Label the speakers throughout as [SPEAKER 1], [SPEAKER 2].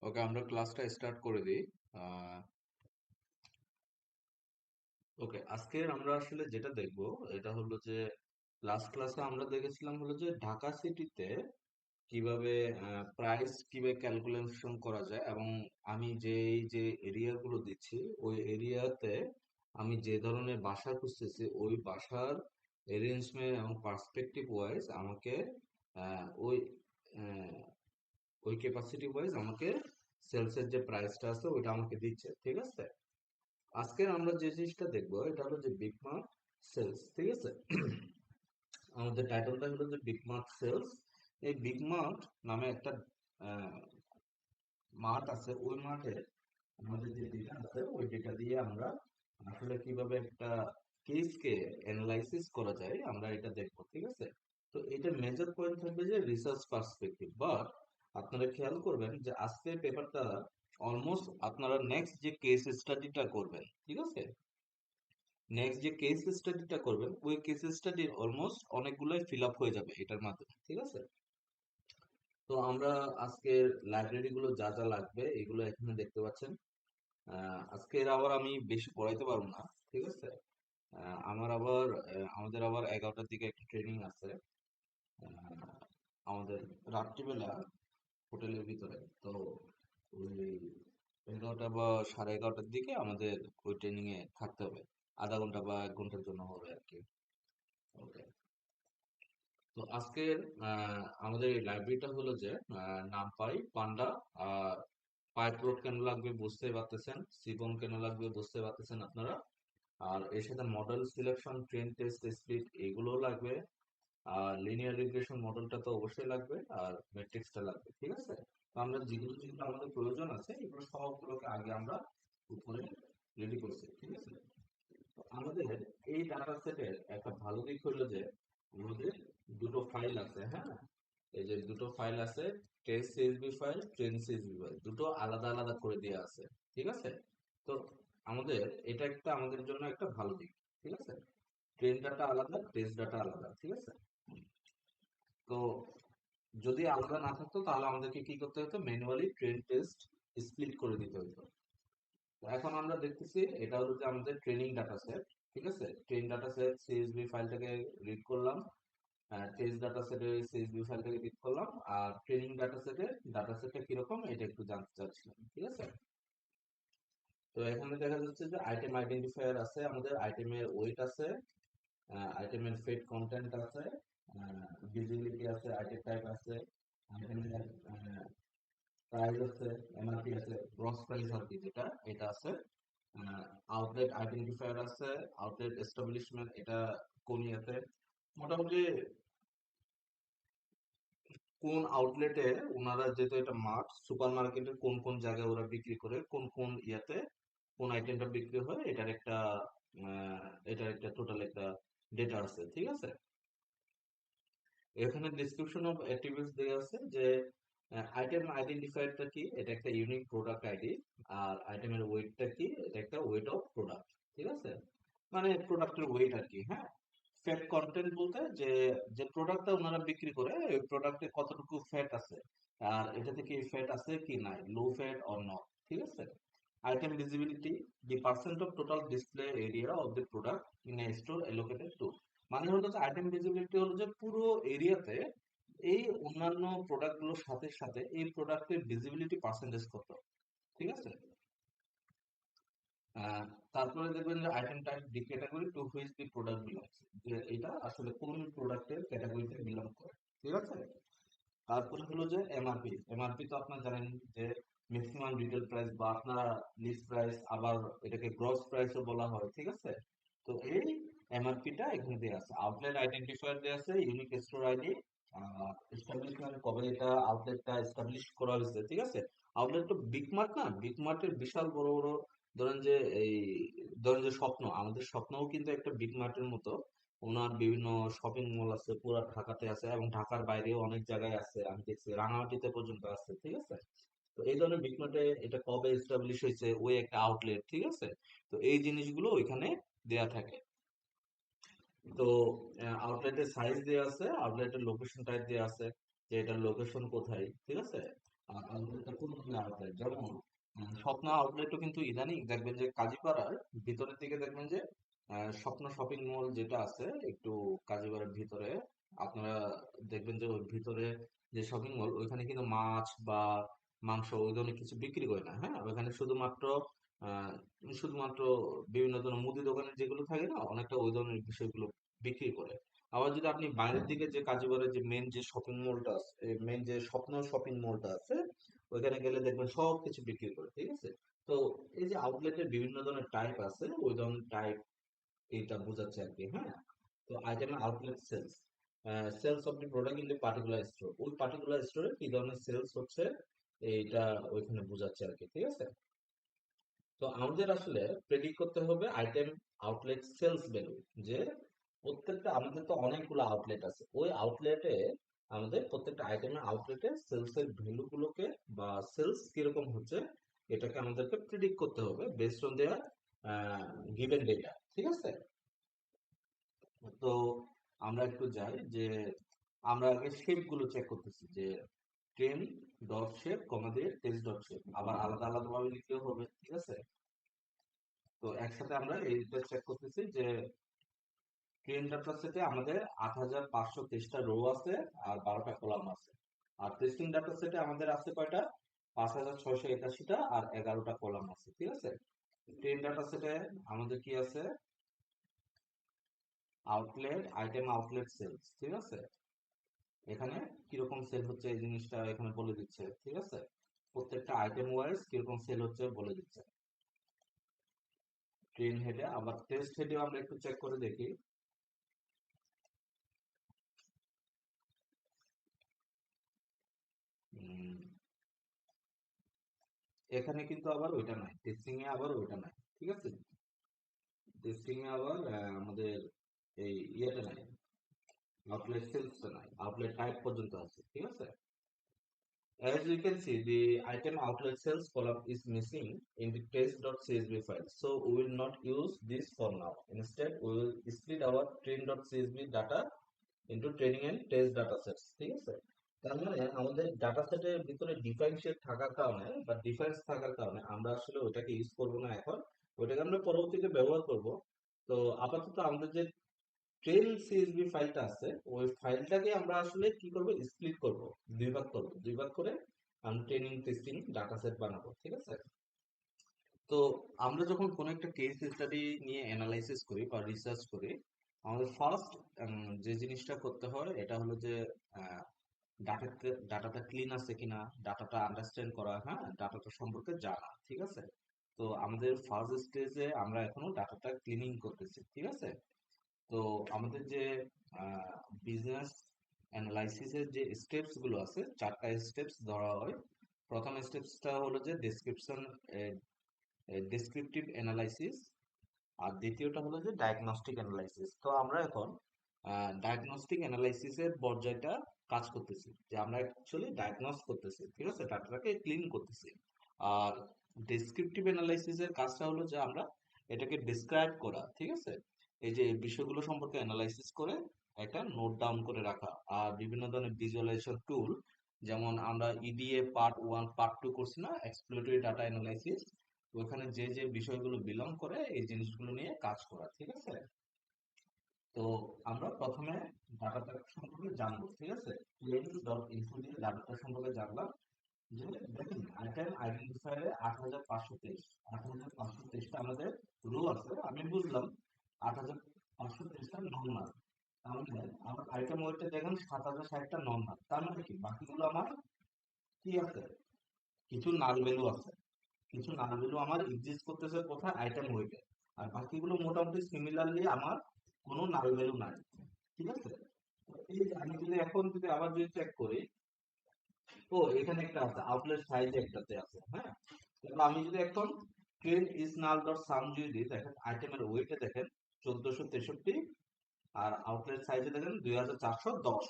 [SPEAKER 1] ওকে, আমরা ক্লাসটা স্টার্ট করে দিই। আহ, ওকে, আজকের আমরা আসলে যেটা দেখব এটা হলো যে লাস্ট ক্লাসে আমরা দেখেছিলাম হলো যে ঢাকা সিটিতে কিভাবে প্রাইস কিভাবে ক্যালকুলেশন করা যায়, এবং আমি যে এরিয়াগুলো দিচ্ছি ওই এরিয়াতে আমি যে ধরনের বাসা খুঁজতেছি ওই বাসার অ্যারেঞ্জমেন্ট এবং পার্সপেক্টিভ ওয়াইজ আমাকে ওই ওই ক্যাপাসিটি ওয়াইজ আমাকে সেলসের যে প্রাইসটা আছে ওইটা আমাকে দিচ্ছে, ঠিক আছে। আজকে আমরা যে জিনিসটা দেখবো এটা হলো যে বিগ মার্ট সেলস, ঠিক আছে। আমাদের টাইটেলটা হলো যে বিগ মার্ট সেলস। এই বিগ মার্ট নামে একটা আহ, মার্ট আছে, ওই মার্টে আমাদের যে ডেটা আছে ওই ডেটা দিয়ে আমরা আসলে কিভাবে একটা কেসকে অ্যানালাইসিস করা যায় আমরা এটা দেখবো, ঠিক আছে। তো এটা মেজর পয়েন্ট থাকবে যে রিসার্চ পার্সপেক্টিভ, বাট আপনারা খেয়াল করবেন যে আজকের পেপারটা অলমোস্ট আপনারা নেক্সট যে কেস স্টাডিটা করবেন, ঠিক আছে, নেক্সট যে কেস স্টাডিটা করবেন ওই কেস স্টাডির অলমোস্ট অনেকগুলোই ফিল আপ হয়ে যাবে এটার মাধ্যমে, ঠিক আছে। তো আমরা আজকের লাইব্রেরি গুলো যা যা লাগবে এগুলো এখানে দেখতে পাচ্ছেন। আজকের আবার আমি বেশি পড়াইতে পারবো না, ঠিক আছে। আমার আবার আমাদের আবার 11টার দিকে একটা ট্রেনিং আছে। আহ, আমাদের রাত্রিবেলা হোটেলের ভিতরে। তো ওই 11টা বা 11:30টার দিকে আমাদের ওই ট্রেনিং এ থাকতে হবে। আধা ঘন্টা বা 1 ঘন্টার জন্য হবে আর কি। ওকে। তো আজকের আমাদের এই লাইব্রেরিটা হলো যে নামপাই পান্ডা আর পাইপ রোড কেন লাগবে বুঝতে পারতেছেন, সিবন কেন লাগবে বুঝতে পারতেছেন আপনারা। আর এর সাথে model selection, train test, split এগুলোও লাগবে। আর লিনিয়ার রিগ্রেশন মডেলটা তো অবশ্যই লাগবে, আর ম্যাট্রিক্সটা লাগবে, ঠিক আছে। তো আমরা যেগুলো যেগুলো আমাদের প্রয়োজন আছে এগুলো সবগুলোকে আগে আমরা উপরে রেডি করছি, ঠিক আছে। তো আমাদের এই ডাটা সেটের একটা ভালো দিক হলো যে আমাদের দুটো ফাইল আছে, হ্যাঁ। এই যে দুটো ফাইল আছে, test CSV file, train CSV file, দুটো আলাদা আলাদা করে দেওয়া আছে, ঠিক আছে। তো আমাদের এটা একটা আমাদের জন্য একটা ভালো দিক, ঠিক আছে। ট্রেন ডাটা আলাদা, টেস্ট ডাটা আলাদা, ঠিক আছে। তো যদি আলাদা না থাকতো তাহলে আমাদেরকে কি করতে হতো, ম্যানুয়ালি ট্রেন টেস্ট স্প্লিট করে দিতে হতো। তো এখন আমরা দেখতেছি এটা হলো যে আমাদের ট্রেনিং ডাটা সেট, ঠিক আছে। ট্রেন ডাটা সেট সিএসভি ফাইলটাকে রিড করলাম, টেস্ট ডাটা সেটের সিএসভি ফাইলটাকে রিড করলাম, আর ট্রেনিং ডাটা সেটটা কিরকম এটা একটু জানতে চাচ্ছিলাম, ঠিক আছে। তো এখানে দেখা যাচ্ছে যে আইটেম আইডেন্টিফায়ার আছে, আমাদের আইটেমের ওয়েট আছে, আইটেমের ফেড কন্টেন্ট আছে, ভিজিবিলিটি আছে, আইটেম টাইপ আছে, আইটেমের প্রাইস আছে, এমআরপি আছে, গ্রস প্রাইস আর কি যেটা এটা আছে, আউটলেট আইডেন্টিফায়ার আছে, আউটলেট এস্টাবলিশমেন্ট এটা কোন ইয়াতে, মোটামুটি কোন আউটলেটে ওনারা, যেহেতু এটা মার্ট সুপার মার্কেটের কোন কোন জায়গায় ওরা বিক্রি করে, কোন কোন ইয়াতে কোন আইটেমটা বিক্রি হয় এটার একটা টোটাল একটা ডেটা আছে, ঠিক আছে। এখানে ডেসক্রিপশন অফ অ্যাট্রিবিউটস দেওয়া আছে যে আইটেম আইডেন্টিফায়ারটা কি, এটা একটা ইউনিক প্রোডাক্ট আইডি। আর আইটেমের ওয়েটটা কি, এটা একটা ওয়েট অফ প্রোডাক্ট, ঠিক আছে। মানে প্রোডাক্টের ওয়েট আর কি, হ্যাঁ। ফ্যাট কন্টেন্ট বলতে যে যে প্রোডাক্টটা ওনারা বিক্রি করে ওই প্রোডাক্টে কতটুকু ফ্যাট আছে, আর এটা থেকে ফ্যাট আছে কি নাই, লো ফ্যাট অর নট, ঠিক আছে। Item visibility, the percent of total display area of the product in a store allocated to. মানে হলো যে আইটেম ভিজিবিলিটি হলো যে পুরো এরিয়াতে এই অন্যান্য প্রোডাক্ট গুলোর সাথে সাথে এই প্রোডাক্টের ভিজিবিলিটি পার্সেন্টেজ কত, ঠিক আছে। আহ, তারপরে দেখবেন যে item type the category to which the product belongs, যে এটা আসলে কোন প্রোডাক্টের ক্যাটাগরিতে বিলং করে, ঠিক আছে। তারপরে হলো যে এমআরপি, এমআরপি তো আপনারা জানেন যে ম্যাক্সিমাম রিটেল প্রাইস বা আপনারা লিস্ট প্রাইস, আবার এটাকে গ্রস প্রাইসও বলা হয়, ঠিক আছে। তো এই এমআরপিটা এখানে দেওয়া আছে, আউটলেট আইডেন্টিফায়ার দেওয়া আছে, ইউনিক স্টোর আইডি, এস্টাবলিশমেন্ট কবে এটা আউটলেটটা এস্টাবলিশ করা হয়েছে, ঠিক আছে। আউটলেট তো বিগ মার্ট না, বিগ মার্টের বিশাল বড় বড়, ধরেন যে এই ধরেন যে স্বপ্ন, আমাদের স্বপ্নও কিন্তু একটা বিগ মার্টের মতো। ওনার বিভিন্ন শপিং মল আছে, পুরা ঢাকাতে আছে এবং ঢাকার বাইরেও অনেক জায়গায় আছে, আমি দেখছি রাঙামাটিতে পর্যন্ত আছে, ঠিক আছে। তো এই ধরনের বিগ মার্টে এটা কবে এস্টাবলিশ হয়েছে, ওই একটা আউটলেট, ঠিক আছে। তো এই জিনিসগুলো ওইখানে দেয়া থাকে। তো আউটলেটের সাইজ দেওয়া আছে, আউটলেটের লোকেশন টাইপ দেওয়া আছে, যে এটার লোকেশন কোথায়, ঠিক আছে। আর আউটলেটটা কোন ধরনের আউটলেট, যেমন স্বপ্ন আউটলেটও কিন্তু ইদানিং দেখবেন যে কাজীপাড়ার ভিতরের দিকে দেখবেন যে স্বপ্ন শপিং মল যেটা আছে একটু কাজীপাড়ার ভিতরে, আপনারা দেখবেন যে ওর ভিতরে যে শপিং মল ওইখানে কিন্তু মাছ বা মাংস ওই ধরনের কিছু বিক্রি করে না। হ্যাঁ, ওইখানে আহ শুধুমাত্র বিভিন্ন ধরনের মুদি দোকানে যেগুলো থাকে না, অনেকটা ওই ধরনের বিষয়গুলো বিক্রি করে। আবার যদি আপনি বাইরের দিকে যে কাজীপাড়ার যে মেন যে শপিং মলটা আছে, মেন যে স্বপ্ন শপিং মলটা আছে, ওইখানে গেলে দেখবেন সব কিছু বিক্রি করে, ঠিক আছে? তো এই যে আউটলেটের বিভিন্ন ধরনের টাইপ আছে, ওই ধরনের টাইপ এটা বোঝাচ্ছে আর কি। হ্যাঁ, তো item outlet sales, sales of the product in the particular store, ওই পার্টিকুলার স্টোরে কি ধরনের সেলস হচ্ছে এইটা ওইখানে বোঝাচ্ছে আর কি, ঠিক আছে? তো আমাদের আসলে প্রেডিক্ট করতে হবে আইটেম আউটলেট সেলস ভ্যালু, যে প্রত্যেকটা আমাদের তো অনেকগুলো আউটলেট আছে, ওই আউটলেটে আমাদের প্রত্যেকটা আইটেমের আউটলেটে সেলস এর ভ্যালু গুলোকে বা সেলস কিরকম হচ্ছে এটাকে আমাদেরকে প্রেডিক্ট করতে হবে based on their given data, ঠিক আছে? তো আমরা একটু যাই যে আমরা আগে শেপ গুলো চেক করতেছি যে ট্রেন ডট শেপ কমা দিয়ে টেক্সট ডট শেপ, আবার আলাদা আলাদা ভাবে লিখলেও হবে, ঠিক আছে? তো একসাথে আমরা এইটা চেক করতেছি যে ট্রেন ডাটা সেটে আমাদের ৮,৫২৩টা রো আছে আর ১২টা কলাম আছে। আর টেস্টিং ডাটা সেটে আমাদের আছে কয়টা? ৫,৬৮১টা আর ১১টা কলাম আছে, ঠিক আছে? ট্রেন ডাটা সেটে আমাদের কি আছে? আউটলেট আইটেম আউটলেট সেলস, ঠিক আছে? এখানে কিরকম সেল হচ্ছে এই জিনিসটা এখানে বলে দিচ্ছে, ঠিক আছে? প্রত্যেকটা আইটেম ওয়াইজ কিরকম সেল হচ্ছে বলে দিচ্ছে ট্রেন হেডে। আবার টেস্ট হেডেও আমরা একটু চেক করে দেখি। উম, এখানে কিন্তু আবার ওইটা নাই, টেস্টিং এ আবার ওইটা নাই, ঠিক আছে? টেস্টিং এ আবার আমাদের এই ইয়েটা নাই, আউটলেট সেলসটা নাই, আউটলেট টাইপ পর্যন্ত আছে, ঠিক আছে? As you can see, the item outlet sales column is missing in the test.csv file. So we will not use this for now. Instead, we will split our train.csv data into training and test data sets. ঠিক আছে? তার মানে আমাদের data সেটের ভিতরে differentiate থাকার কারণে বা ডিফারেন্স থাকার কারণে আমরা আসলে ওটাকে ইউজ করব না এখন, ওটাকে আমরা পরবর্তীতে ব্যবহার করব। তো আপাতত আমাদের যে ট্রেন সিএসভি ফাইলটা আছে ওই ফাইলটাকে আমরা আসলে কি করব, স্প্লিট করব, দুই ভাগ করব, দুই ভাগ করে আমরা ট্রেনিং টেস্টিং ডাটা সেট বানাবো, ঠিক আছে? তো আমরা যখন কোনো একটা কেস স্টাডি নিয়ে অ্যানালাইসিস করি বা রিসার্চ করি, আমাদের ফার্স্ট যে জিনিসটা করতে হয় এটা হলো যে ডাটাটা ক্লিন আছে কিনা, ডাটাটা আন্ডারস্ট্যান্ড করা, হ্যাঁ, ডাটাটা সম্পর্কে জানা, ঠিক আছে? তো আমাদের ফার্স্ট স্টেজে আমরা এখনো ডাটাটা ক্লিনিং করতেছি, ঠিক আছে? তো আমাদের যে বিজনেস অ্যানালাইসিসের যে স্টেপস গুলো আছে, চারটা স্টেপস ধরা হয়। প্রথম স্টেপসটা হলো যে ডেসক্রিপটিভ অ্যানালাইসিস, আর দ্বিতীয়টা হলো যে ডায়াগনস্টিক অ্যানালাইসিস। তো আমরা এখন ডায়াগনস্টিক অ্যানালাইসিসের পর্যায়টা কাজ করতেছি, যে আমরা অ্যাকচুয়ালি ডায়াগনস করতেছি, ঠিক আছে, ডাটাটাকে ক্লিন করতেছি। আর ডেসক্রিপটিভ অ্যানালাইসিসের কাজটা হলো যে আমরা এটাকে ডিসক্রাইব করা, ঠিক আছে? এই যে বিষয়গুলো সম্পর্কে অ্যানালাইসিস করে একটা নোট ডাউন করে রাখা। আর বিভিন্ন ধরনের ভিজুয়ালাইজেশন টুল, যেমন আমরা ইডিএ পার্ট 1 পার্ট 2 করছি না, এক্সপ্লোরেটরি ডাটা অ্যানালাইসিস, ওখানে যে যে বিষয়গুলো বিলং করে এই জিনিসগুলো নিয়ে কাজ করা, ঠিক আছে? তো আমরা প্রথমে ডাটাটা সম্পর্কে জানবো, ঠিক আছে? info দিয়ে ডাটাটা সম্পর্কে জানলাম যে দেখুন আইটেম আইডেন্টিফায়ারে ৮,৫২৩, ৮,৫২৩টা আমাদের রো আছে, আমি বুঝলাম ৮,৫২৩টা নর্মাল। তাহলে আমার আইটেম ওয়েটে দেখেন ৭,০৬০টা নর্মাল, তার মানে কি বাকিগুলো আমার কি আছে, কিছু নাল ভ্যালু আছে, কিছু নাল ভ্যালু আমার এক্সিস্ট করতেছে কোথায়, আইটেম ওয়েটে। আর বাকিগুলো মোটামুটি সিমিলারলি আমার কোনো নাল ভ্যালু নাই, ঠিক আছে? তো এই যে আমি যদি এখন যদি আবার যদি চেক করি, ও এখানে একটা আছে আউটলেট সাইজ একটাতে আছে, হ্যাঁ। তাহলে আমি যদি এখন ট্রেন ইজ নাল ডট সাম যদি দিই, দেখেন আইটেমের ওয়েটে দেখেন ১৪৬৩, আর আউটলেট সাইজে দেখেন ২,৪১০,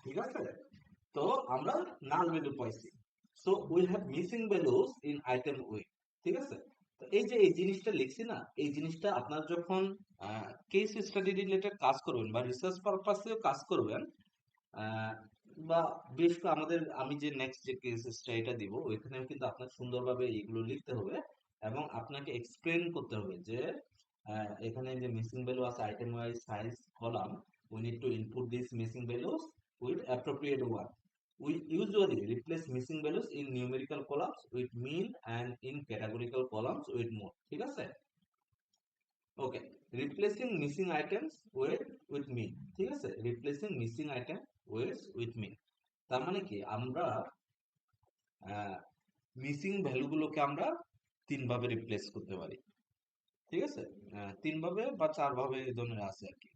[SPEAKER 1] ঠিক আছে? তো আমরা নাল ভ্যালু পাইছি। So we have missing values in item with, ঠিক আছে? তো এই যে এই জিনিসটা লিখছি না, এই জিনিসটা আপনার যখন কেস স্টাডি রিলেটেড কাজ করবেন বা রিসার্চ পারপাসেও কাজ করবেন, বা বেশ আমাদের আমি যে নেক্সট যে কেস স্টাডিটা দিব ওইখানেও কিন্তু আপনার সুন্দরভাবে এগুলো লিখতে হবে এবং আপনাকে এক্সপ্লেন করতে হবে যে এখানে যে মিসিং ভ্যালু আছে item wise size column we need to input these missing values with appropriate one. We usually replace missing values in numerical columns with mean and in categorical columns with mode. ঠিক আছে? ওকে, replacing missing items with মিন। ঠিক আছে, replacing missing item with মিন তার মানে কি আমরা missing ভ্যালুগুলোকে আমরা তিন ভাবে রিপ্লেস করতে পারি। ঠিক আছে, তিন ভাবে বা চার ভাবে এই ধরনের আছে আর কি।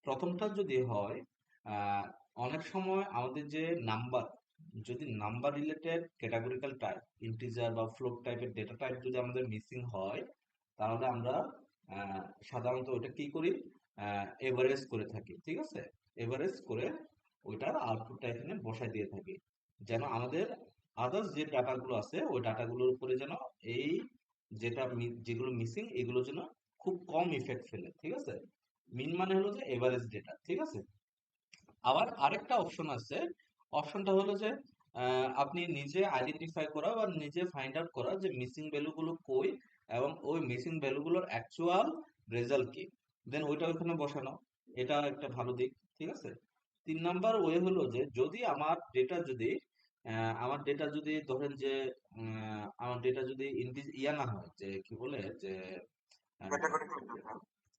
[SPEAKER 1] প্রথমটা যদি হয় অনেক সময় আমাদের যে নাম্বার, যদি number related categorical type integer বা ফ্লোট টাইপের ডেটা টাইপ যদি আমাদের মিসিং হয় তাহলে আমরা সাধারণত ওটা কি করি, এভারেজ করে থাকি। ঠিক আছে, এভারেজ করে ওইটার আউটপুটটা এখানে বসায় দিয়ে থাকি যেন আমাদের আদার্স যে ডাটাগুলো আছে ওই ডাটাগুলোর উপরে যেন এই যেগুলো মিসিং এগুলো যেন খুব কম ইফেক্ট ফেলে। ঠিক আছে, মিন মানে হলো যে এভারেজ ডেটা। ঠিক আছে, আবার আরেকটা অপশন আছে, অপশনটা হলো যে আপনি নিজে আইডেন্টিফাই করা বা নিজে ফাইন্ড আউট করা যে মিসিং ভ্যালুগুলো কই এবং ওই মিসিং ভ্যালুগুলোর অ্যাকচুয়াল রেজাল্ট কি, দেন ওইটা ওইখানে বসানো। এটা একটা ভালো দিক। ঠিক আছে, তিন নাম্বার ওয়ে হলো যে যদি আমার ডেটা যদি ধরেন যে আমার ডেটা যদি ইয়া না হয়, যে কি বলে যে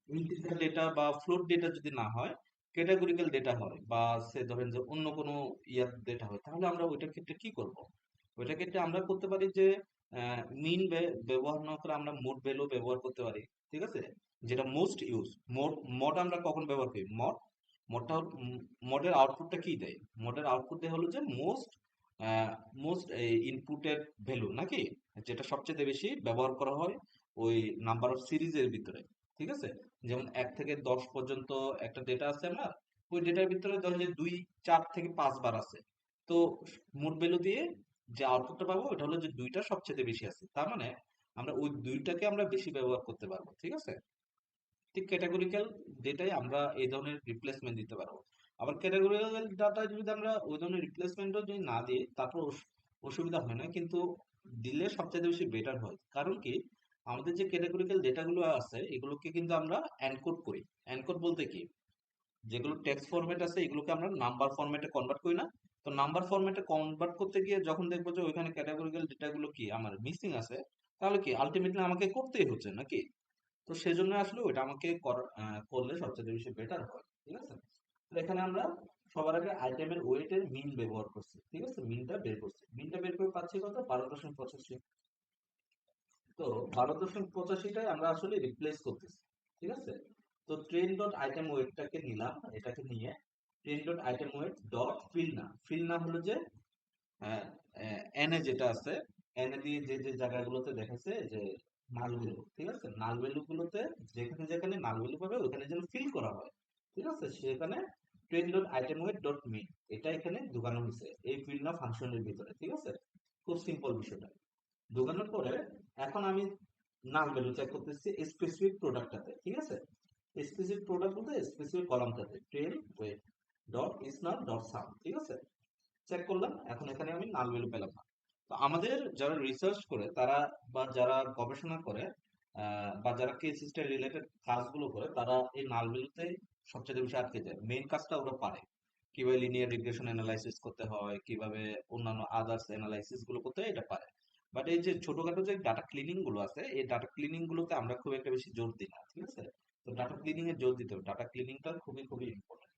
[SPEAKER 1] ইন্টিজার ডেটা বা ফ্লোট ডেটা যদি না হয়, ক্যাটাগরিক্যাল ডেটা হয় বা সে ধরেন যে অন্য কোনো ইয়ার ডেটা হয়, তাহলে আমরা ওইটার ক্ষেত্রে কি করব? ওইটার ক্ষেত্রে আমরা করতে পারি যে মিন ব্যবহার না করে আমরা মোড ভ্যালু ব্যবহার করতে পারি। ঠিক আছে, যেটা মোস্ট ইউজ। মোড আমরা কখন ব্যবহার করি? মোডটা মোডের আউটপুটটা কি দেয়? মোডের আউটপুট দেয় হলো যে মোস্ট ইনপুটেড ভ্যালু নাকি, যেটা সবচেয়ে বেশি ব্যবহার করা হয় ওই নাম্বার অফ সিরিজের ভিতরে। ঠিক আছে, যেমন 1 থেকে 10 পর্যন্ত একটা ডেটা আছে আমার, ওই ডেটার ভিতরে ধরেন যে 2, 4 থেকে 5 বার আছে। তো মোট ভ্যালু দিয়ে যে আউটপুটটা পাবো ওটা হলো যে 2টা সবচেয়ে বেশি আছে, তার মানে আমরা ওই 2টাকে আমরা বেশি ব্যবহার করতে পারবো। ঠিক আছে, ঠিক ক্যাটাগরিক্যাল ডেটায় আমরা এই ধরনের রিপ্লেসমেন্ট দিতে পারবো। আবার ক্যাটাগরিক্যাল ডাটা যদি আমরা ওই ধরনের রিপ্লেসমেন্টও যদি না দিই তারপর অসুবিধা হয় না, কিন্তু দিলে সবচেয়ে বেশি বেটার হয়। কারণ কি, আমাদের যে ক্যাটাগরিক্যাল ডেটাগুলো আছে এগুলোকে কিন্তু আমরা এনকোড করি। এনকোড বলতে কি, যেগুলো টেক্সট ফরম্যাট আছে এগুলোকে আমরা নাম্বার ফরম্যাটে কনভার্ট করি না। তো নাম্বার ফরম্যাটে কনভার্ট করতে গিয়ে যখন দেখবো যে ওইখানে ক্যাটাগরিক্যাল ডেটাগুলো কি আমার মিসিং আছে, তাহলে কি আলটিমেটলি আমাকে করতেই হচ্ছে নাকি। তো সেজন্য আসলে ওইটা আমাকে করলে সবচেয়ে বেশি বেটার হয়। ঠিক আছে, তো এখানে আমরা সবার আগে আইটেমের ওয়েটের মিন ব্যবহার করছি। ঠিক আছে, মিনটা বের করে পাচ্ছি কত, 12.85। তো 12.85টাই আমরা আসলে রিপ্লেস করতেছি। ঠিক আছে, তো ট্রেন ডট আইটেম ওয়েটটাকে নিলাম, এটাকে নিয়ে train dot item weight dot fill না হলো যে এনে যেটা আছে, এনে দিয়ে যে যে জায়গাগুলোতে দেখাচ্ছে যে নাল ভ্যালু। ঠিক আছে, নাল ভ্যালু গুলোতে যেখানে যেখানে নাল ভ্যালু পাবে ওখানে যেন ফিল করা হয়। ঠিক আছে, সেখানে train dot item weight dot mean এটা এখানে ঢুকানো হয়েছে এই ফিল না ফাংশনের ভিতরে। ঠিক আছে, খুব সিম্পল বিষয়টা। ঢোকানোর পরে এখন আমি নাল ভ্যালু চেক করতেছি স্পেসিফিক প্রোডাক্টটাতে। ঠিক আছে, স্পেসিফিক প্রোডাক্ট বলতে স্পেসিফিক কলামটাতে ট্রেন ওয়েট ডট ইস নাল ডট সাম। ঠিক আছে, চেক করলাম, এখন এখানে আমি নাল ভ্যালু পেলাম না। তো আমাদের যারা রিসার্চ করে তারা বা যারা গবেষণা করে বা যারা কেস স্টাডি রিলেটেড কাজগুলো করে তারা এই নাল ভ্যালুতে সবচেয়ে বেশি আটকে যায়। মেইন কাজটা ওরা পারে, কিভাবে লিনিয়ার রিগ্রেশন অ্যানালাইসিস করতে হয়, কিভাবে অন্যান্য আদার্স অ্যানালাইসিস গুলো করতে হয়, এটা পারে। বাট এই যে ছোটখাটো যে ডাটা ক্লিনিং গুলো আছে এই ডাটা ক্লিনিং গুলোতে আমরা খুব একটা বেশি জোর দিই না। ঠিক আছে, তো ডাটা ক্লিনিং এ জোর দিতে হবে, ডাটা ক্লিনিংটা খুবই খুবই ইম্পর্টেন্ট।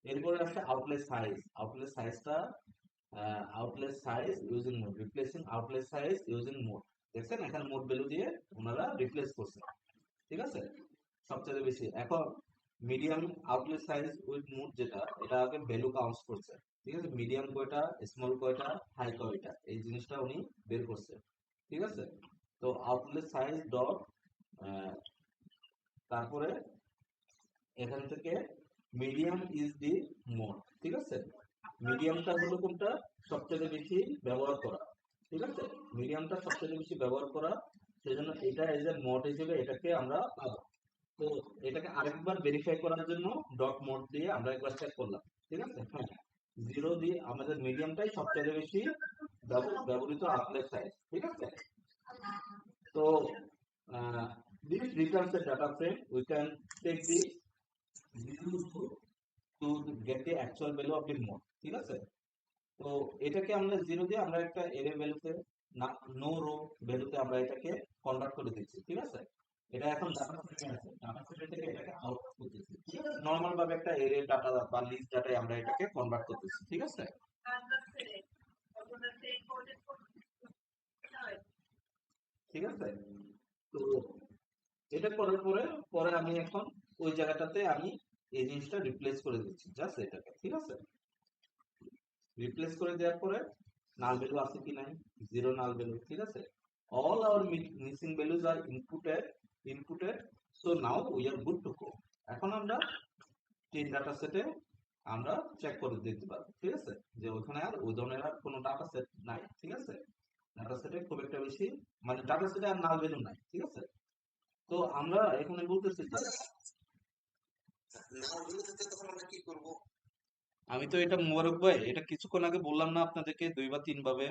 [SPEAKER 1] এরপরে আসছে আউটলেট সাইজটা, using mode, replacing outlet size using mode. দেখছেন এখানে মোড ভ্যালু দিয়ে ওনারা রিপ্লেস করছে। ঠিক আছে, সবচেয়ে বেশি এখন medium outlet size with mode যেটা, এটা আগে ভ্যালু কাউন্টস করছে। ঠিক আছে, মিডিয়াম কয়টা, স্মল কয়টা, হাই কয়টা, এই জিনিসটা উনি বের করছে। ঠিক আছে, তো আউটলেট সাইজ ডট তারপরে এখান থেকে মিডিয়াম ইজ দি মোড। ঠিক আছে, মিডিয়ামটা হলো কোনটা, সবচেয়ে বেশি ব্যবহার করা। ঠিক আছে, মিডিয়ামটা সবচেয়ে বেশি ব্যবহার করা, সেজন্য এটা এজ এ মোড হিসেবে এটাকে আমরা পাবো। তো এটাকে আরেকবার ভেরিফাই করার জন্য ডট মোড দিয়ে আমরা একবার চেক করলাম। ঠিক আছে, হ্যাঁ, জিরো দিয়ে আমাদের মিডিয়ামটাই সবচেয়ে বেশি ব্যবহৃত আউটলেট সাইজ, ঠিক আছে? তো this returns a data frame. We can take this zero to get the actual value of the mode, ঠিক আছে? তো এটাকে আমরা জিরো দিয়ে আমরা একটা এরে ভ্যালুতে না, নো রো ভ্যালুতে আমরা এটাকে কনভার্ট করে দিচ্ছি, ঠিক আছে? এটা এখন ডাটা সেটে আছে, ডাটা সেট থেকে এটাকে আউটপুট করতেছি, ঠিক আছে? নরমাল ভাবে একটা এরে ডাটা বা লিস্ট ডাটায় আমরা এটাকে কনভার্ট করতেছি, ঠিক আছে? ঠিক আছে, তো এটা করার পরে পরে আমি এখন ওই জায়গাটাতে আমি এই জিনিসটা রিপ্লেস করে দিচ্ছি, জাস্ট এটাকে, ঠিক আছে? রিপ্লেস করে দেওয়ার পরে নাল ভ্যালু আছে কি নাই, জিরো নাল ভ্যালু, ঠিক আছে? All our missing values are imputed, so now we are good to go. এখন আমরা তিন ডাটা সেটে আমরা চেক করে দিতে পারবো, ঠিক আছে? যে ওখানে আর ওই ধরনের আর কোনো ডাটা সেট নাই, ঠিক আছে? ডাটা সেটে খুব একটা বেশি, মানে ডাটা সেটে আর নাল ভ্যালু নাই, ঠিক আছে? তো আমরা এখানে বলতেছি যে আমি তো এটা মোবারক ভাই, এটা কিছুক্ষণ আগে বললাম না আপনাদেরকে 2 বা 3 ভাবে?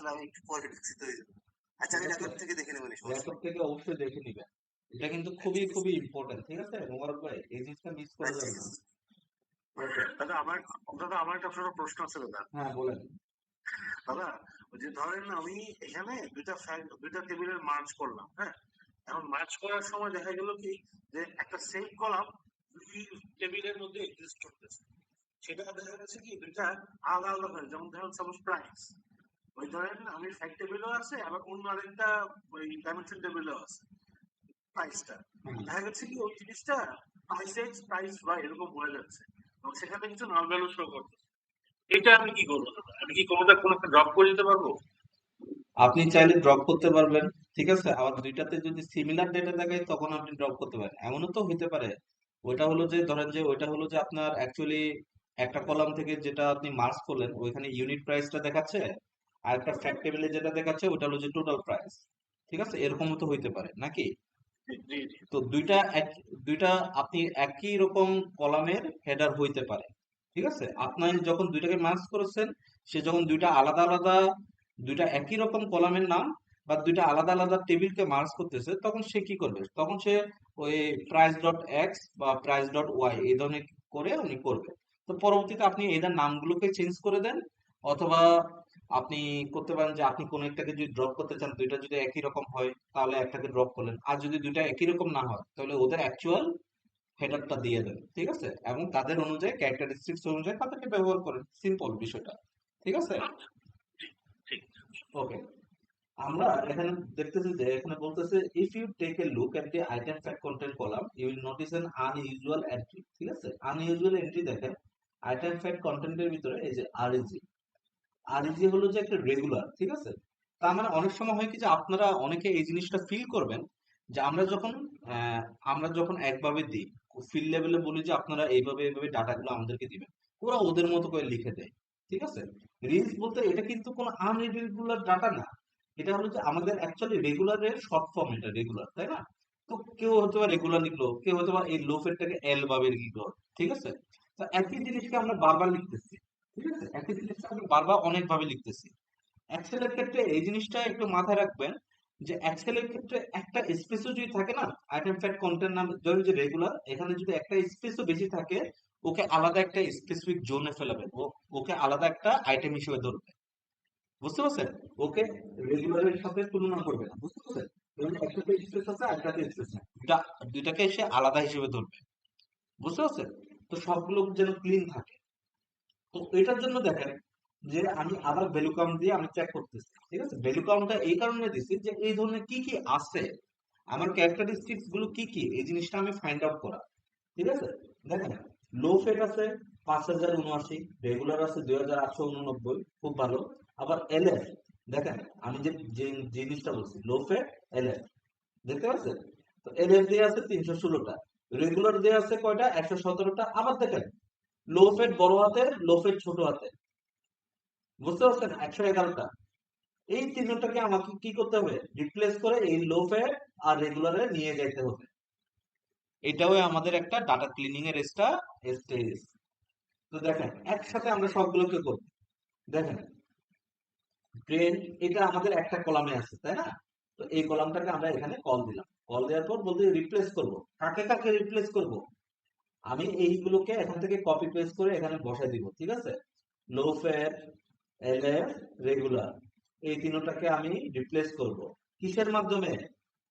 [SPEAKER 1] ঠিক আছে, ল্যাপটপ থেকে অবশ্যই দেখে নিবেন। এটা কিন্তু খুবই খুবই ইম্পর্টেন্ট, ঠিক আছে মোবারক ভাই, এই জিনিসটা মিস করা যাবে না। ওকে,
[SPEAKER 2] দাদা আমার একটা ছোট প্রশ্ন আছে দাদা।
[SPEAKER 1] হ্যাঁ বলেন।
[SPEAKER 2] দাদা ওই যে ধরেন আমি এখানে দুইটা টেবিলের মার্জ করলাম, হ্যাঁ। এখন মার্জ করার সময় দেখা গেল কি যে একটা সেম কলাম দুই টেবিলের মধ্যে এক্সিস্ট করতেছে। সেটা দেখা যাচ্ছে কি দুইটা আলাদা আলাদা হয়। যেমন ধরেন সাপোজ প্রাইস, ওই ধরেন আমি ফ্যাক্ট টেবিলও আছে, আবার অন্য আরেকটা ওই ডাইমেনশন টেবিলও আছে প্রাইসটা।
[SPEAKER 1] হুম।
[SPEAKER 2] দেখা যাচ্ছে কি ওই জিনিসটা প্রাইস এক্স প্রাইস ওয়াই এরকম হয়ে যাচ্ছে এবং সেখানে কিছু নাল ভ্যালু শো করছে। এটা আমি কি করবো দাদা? আমি কি কোনো একটা ড্রপ করে দিতে পারবো?
[SPEAKER 1] আপনি চাইলে ড্রপ করতে পারবেন, ঠিক আছে? আবার দুইটাতে যদি সিমিলার ডেটা দেখায় তখন আপনি ড্রপ করতে পারেন, এমনও তো হইতে পারে। ওইটা হলো যে ধরেন যে ওইটা হলো যে আপনার অ্যাকচুয়ালি একটা কলাম থেকে যেটা আপনি মার্জ করলেন ওইখানে ইউনিট প্রাইসটা দেখাচ্ছে, আর একটা ফ্যাক্ট টেবিলে যেটা দেখাচ্ছে ওটা হলো যে টোটাল প্রাইস, ঠিক আছে? এরকমও তো হইতে পারে নাকি?
[SPEAKER 2] জি জি।
[SPEAKER 1] তো দুইটা আপনি একই রকম কলামের হেডার হইতে পারে, ঠিক আছে? আপনার যখন দুইটাকে মার্জ করেছেন, সে যখন দুইটা আলাদা আলাদা, দুইটা একই রকম কলামের নাম বা দুইটা আলাদা আলাদা টেবিলকে মার্জ করতেছে, তখন সে কি করবে? তখন সে ওই প্রাইস ডট এক্স বা প্রাইস ডট ওয়াই এই ধরনের করে উনি করবে। তো পরবর্তীতে আপনি এদের নামগুলোকে চেঞ্জ করে দেন, অথবা আপনি করতে পারেন যে আপনি কোন একটাকে যদি ড্রপ করতে চান, দুইটা যদি একই রকম হয় তাহলে একটাকে ড্রপ করলেন, আর যদি দুইটা একই রকম না হয় তাহলে ওদের অ্যাকচুয়াল হেডারটা দিয়ে দেন, ঠিক আছে? এবং তাদের অনুযায়ী ক্যারেক্টারিস্টিক্স অনুযায়ী তাদেরকে ব্যবহার করেন, সিম্পল বিষয়টা, ঠিক আছে?
[SPEAKER 2] ঠিক।
[SPEAKER 1] ওকে, আমরা এখানে দেখতেছি যে এখানে বলতেছে if you take a look at the item fat content column you will notice an unusual entry, ঠিক আছে? আনইউজুয়াল এন্ট্রি দেখেন আইটেম ফ্যাক্ট কন্টেন্টের ভিতরে, এই যে আরইজি, আরইজি হলো যে একটা রেগুলার, ঠিক আছে? তার মানে অনেক সময় হয় কি যে আপনারা অনেকে এই জিনিসটা ফিল করবেন যে আহ, আমরা যখন একভাবে দিই, ফিল লেভেলে বলি যে আপনারা এইভাবে এইভাবে ডাটাগুলো আমাদেরকে দিবেন, ওরা ওদের মতো করে লিখে দেয়, ঠিক আছে? রিলস বলতে এটা কিন্তু কোনো আনরেগুলার ডাটা না, এটা হলো যে আমাদের অ্যাকচুয়ালি রেগুলারের শর্ট ফর্ম, এটা রেগুলার, তাই না? তো কেউ হয়তো বা রেগুলার লিখলো, কেউ হয়তো বা এই লোফেরটাকে এল ভাবে লিখলো, ঠিক আছে? তো একই জিনিসকে আমরা বারবার লিখতেছি, ঠিক আছে? একই জিনিসটা আমরা বারবার অনেক ভাবে লিখতেছি। এক্সেলের ক্ষেত্রে এই জিনিসটা একটু মাথায় রাখবেন যে এক্সেলের ক্ষেত্রে একটা স্পেসও যদি থাকে না, আইটেম ফ্যাক্ট কন্টেন্ট নাম ধরেন যে রেগুলার, এখানে যদি একটা স্পেসও বেশি থাকে, ওকে আলাদা একটা স্পেসিফিক জোনে ফেলাবে, ওকে আলাদা একটা আইটেম হিসেবে ধরবে, বুঝতে পারছেন? ওকে রেগুলারের সাথে তুলনা করবে না, বুঝতে পারছেন? ধরুন একটাতে স্পেস আছে আর একটাতে স্পেস নেই, দুইটাকে সে আলাদা হিসেবে ধরবে, বুঝতে পারছেন? তো সবগুলো যেন ক্লিন থাকে। তো এটার জন্য দেখেন যে আমি আবার ভ্যালু কাউন্ট দিয়ে আমি চেক করতেছি, ঠিক আছে? ভ্যালু কাউন্টটা এই কারণে দিছি যে এই ধরনের কি কি আছে, আমার ক্যারেক্টারিস্টিক্স গুলো কি কি, এই জিনিসটা আমি ফাইন্ড আউট করা, ঠিক আছে? দেখেন, লো ফেট আছে 5079, রেগুলার আছে 2889, খুব ভালো। আবার এলএফ, দেখেন আমি যে যে জিনিসটা বলছি লো ফেট এলএফ, দেখতে পাচ্ছেন? তো এলএফ দিয়ে আছে 316টা, রেগুলার দিয়ে আছে কয়টা, 117টা। আবার দেখেন লো ফেট বড় হাতের, লো ফেট ছোট হাতের, বুঝতে পারছেন? 111টা। এই তিনটাকে আমাকে কি করতে হবে, রিপ্লেস করে এই লো ফেট আর রেগুলারে নিয়ে যাইতে হবে। এটাও আমাদের একটা ডাটা ক্লিনিং এর স্টেজ, তো দেখেন একসাথে আমরা সবগুলোকে করব। দেখেন ট্রেন, এটা আমাদের একটা কলামে আছে তাই না? তো এই কলামটাকে আমরা এখানে কল দিলাম, কল দেওয়ার পর বলতে রিপ্লেস করব। কাকে কাকে রিপ্লেস করব? আমি এইগুলোকে এখান থেকে কপি পেস্ট করে এখানে বসাই দিব, ঠিক আছে? লো ফ্যাট, এলএফ, রেগুলার, এই তিনটাকে আমি রিপ্লেস করব কিসের মাধ্যমে?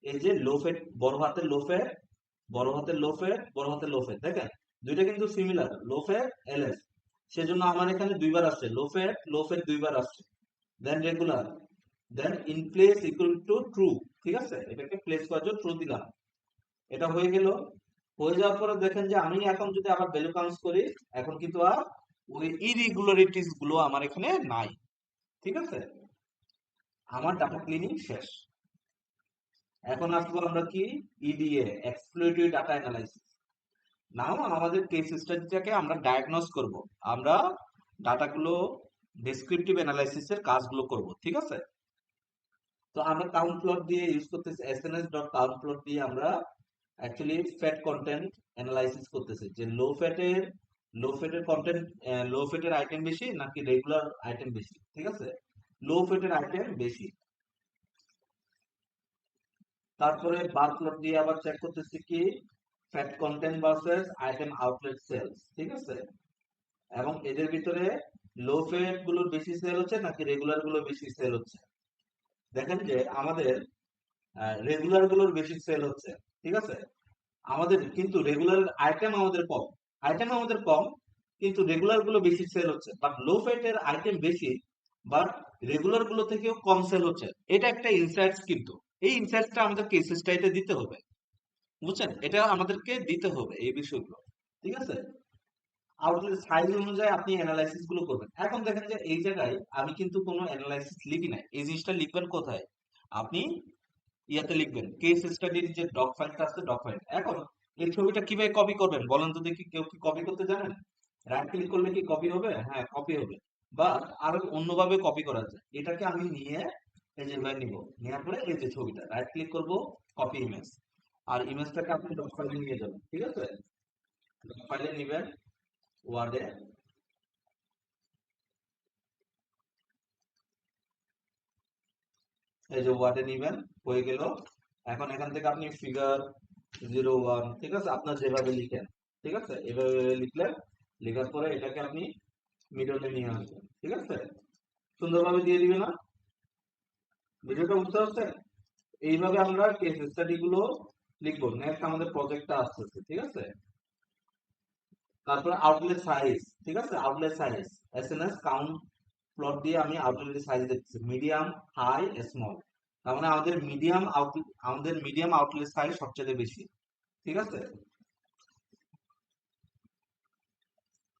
[SPEAKER 1] এই যে লো ফ্যাট, বড় হাতের লো ফ্যাট, বড় হাতের লো ফ্যাট, বড় হাতের লো ফ্যাট, দেখেন দুইটা কিন্তু সিমিলার, লো ফ্যাট এলএফ। সেজন্য আমার এখানে দুইবার আসছে লো ফ্যাট দুইবার আসছে। Then regular, then in place equal to true, ঠিক আছে? এটাকে প্লেস করার জন্য ট্রু দিলাম। এটা হয়ে গেল। হয়ে যাওয়ার পরে দেখেন যে আমি এখন যদি আবার ভ্যালু কাউন্টস করি, এখন কিন্তু আর ওই ইরেগুলারিটিস গুলো আমার এখানে নাই, ঠিক আছে? আমার ডাটা ক্লিনিং শেষ। এখন আসবো আমরা কি, ইডিএ, এক্সপ্লোরেটরি ডাটা অ্যানালাইসিস। নাও আমাদের কেস স্টাডিটাকে আমরা ডায়াগনোজ করব, আমরা ডাটাগুলো ডেসক্রিপটিভ অ্যানালাইসিসের কাজগুলো করব, ঠিক আছে? তো আমরা কাউন্ট প্লট দিয়ে ইউজ করতেছি, এসএনএস ডট কাউন্ট প্লট দিয়ে আমরা অ্যাকচুয়ালি ফ্যাট কন্টেন্ট অ্যানালাইসিস করতেছি যে লো ফ্যাটের কন্টেন্ট, লো ফ্যাটের আইটেম বেশি নাকি রেগুলার আইটেম বেশি, ঠিক আছে? লো ফ্যাটের আইটেম বেশি। তারপরে বার প্লট দিয়ে আবার চেক করতেছি কি, fat content versus item outlet sales, ঠিক আছে? এবং এদের ভিতরে লো ফ্যাট গুলো বেশি সেল হচ্ছে নাকি রেগুলার গুলো বেশি সেল হচ্ছে। দেখেন যে আমাদের রেগুলার গুলোর বেশি সেল হচ্ছে, ঠিক আছে? আমাদের কিন্তু রেগুলার আইটেম আমাদের কম, কিন্তু রেগুলার গুলো বেশি সেল হচ্ছে, বাট লো ফ্যাটের আইটেম বেশি, বাট রেগুলার গুলো থেকেও কম সেল হচ্ছে। এটা একটা ইনসাইটস, কিন্তু এই ইনসাইটসটা আমাদের কেস স্টাডিতে দিতে হবে, বুঝছেন? এটা আমাদেরকে দিতে হবে এই বিষয়গুলো, ঠিক আছে? আউটলেট সাইজ অনুযায়ী আপনি অ্যানালাইসিস গুলো করবেন। এখন দেখেন যে এই জায়গায় আমি কিন্তু কোনো অ্যানালাইসিস লিখি নাই, এই জিনিসটা লিখবেন কোথায়? আপনি ইয়াতে লিখবেন, কেস স্টাডির যে ডক ফাইলটা আছে, ডক ফাইল। এখন এই ছবিটা কিভাবে কপি করবেন বলেন তো দেখি, কেউ কি কপি করতে জানেন? রাইট ক্লিক করলে কি কপি হবে? হ্যাঁ, কপি হবে। বা আরো অন্যভাবে কপি করা যায়, এটাকে আমি নিয়ে এই যে এবার নিব, নেওয়ার পরে এই যে ছবিটা রাইট ক্লিক করব, কপি ইমেজ, আর ইমেজটাকে আপনি ডক ফাইলে নিয়ে যাবেন, ঠিক আছে? ডক ফাইলে নিবেন, ওয়ার্ডে, এই যে ওয়ার্ডে নিবেন, হয়ে গেল। এখন এখান থেকে আপনি ফিগার 01, ঠিক আছে, আপনার যেভাবে লিখেন, ঠিক আছে, এভাবে লিখলেন। লেখার পরে এটাকে আপনি মিডলে নিয়ে আসবেন, ঠিক আছে? সুন্দরভাবে দিয়ে দিবে না? ভিডিওটা বুঝতে পারছেন? এইভাবে আমরা কেস স্টাডি গুলো লিখবো। নেক্সট আমাদের প্রজেক্টটা আসতেছে, ঠিক আছে? তারপরে আউটলেট সাইজ, ঠিক আছে? Outlet size, SNS count plot দিয়ে আমি আউটলেট সাইজ দেখছি, মিডিয়াম, হাই, স্মল। তার মানে আমাদের মিডিয়াম আউটলেট সাইজ সবচেয়ে বেশি, ঠিক আছে?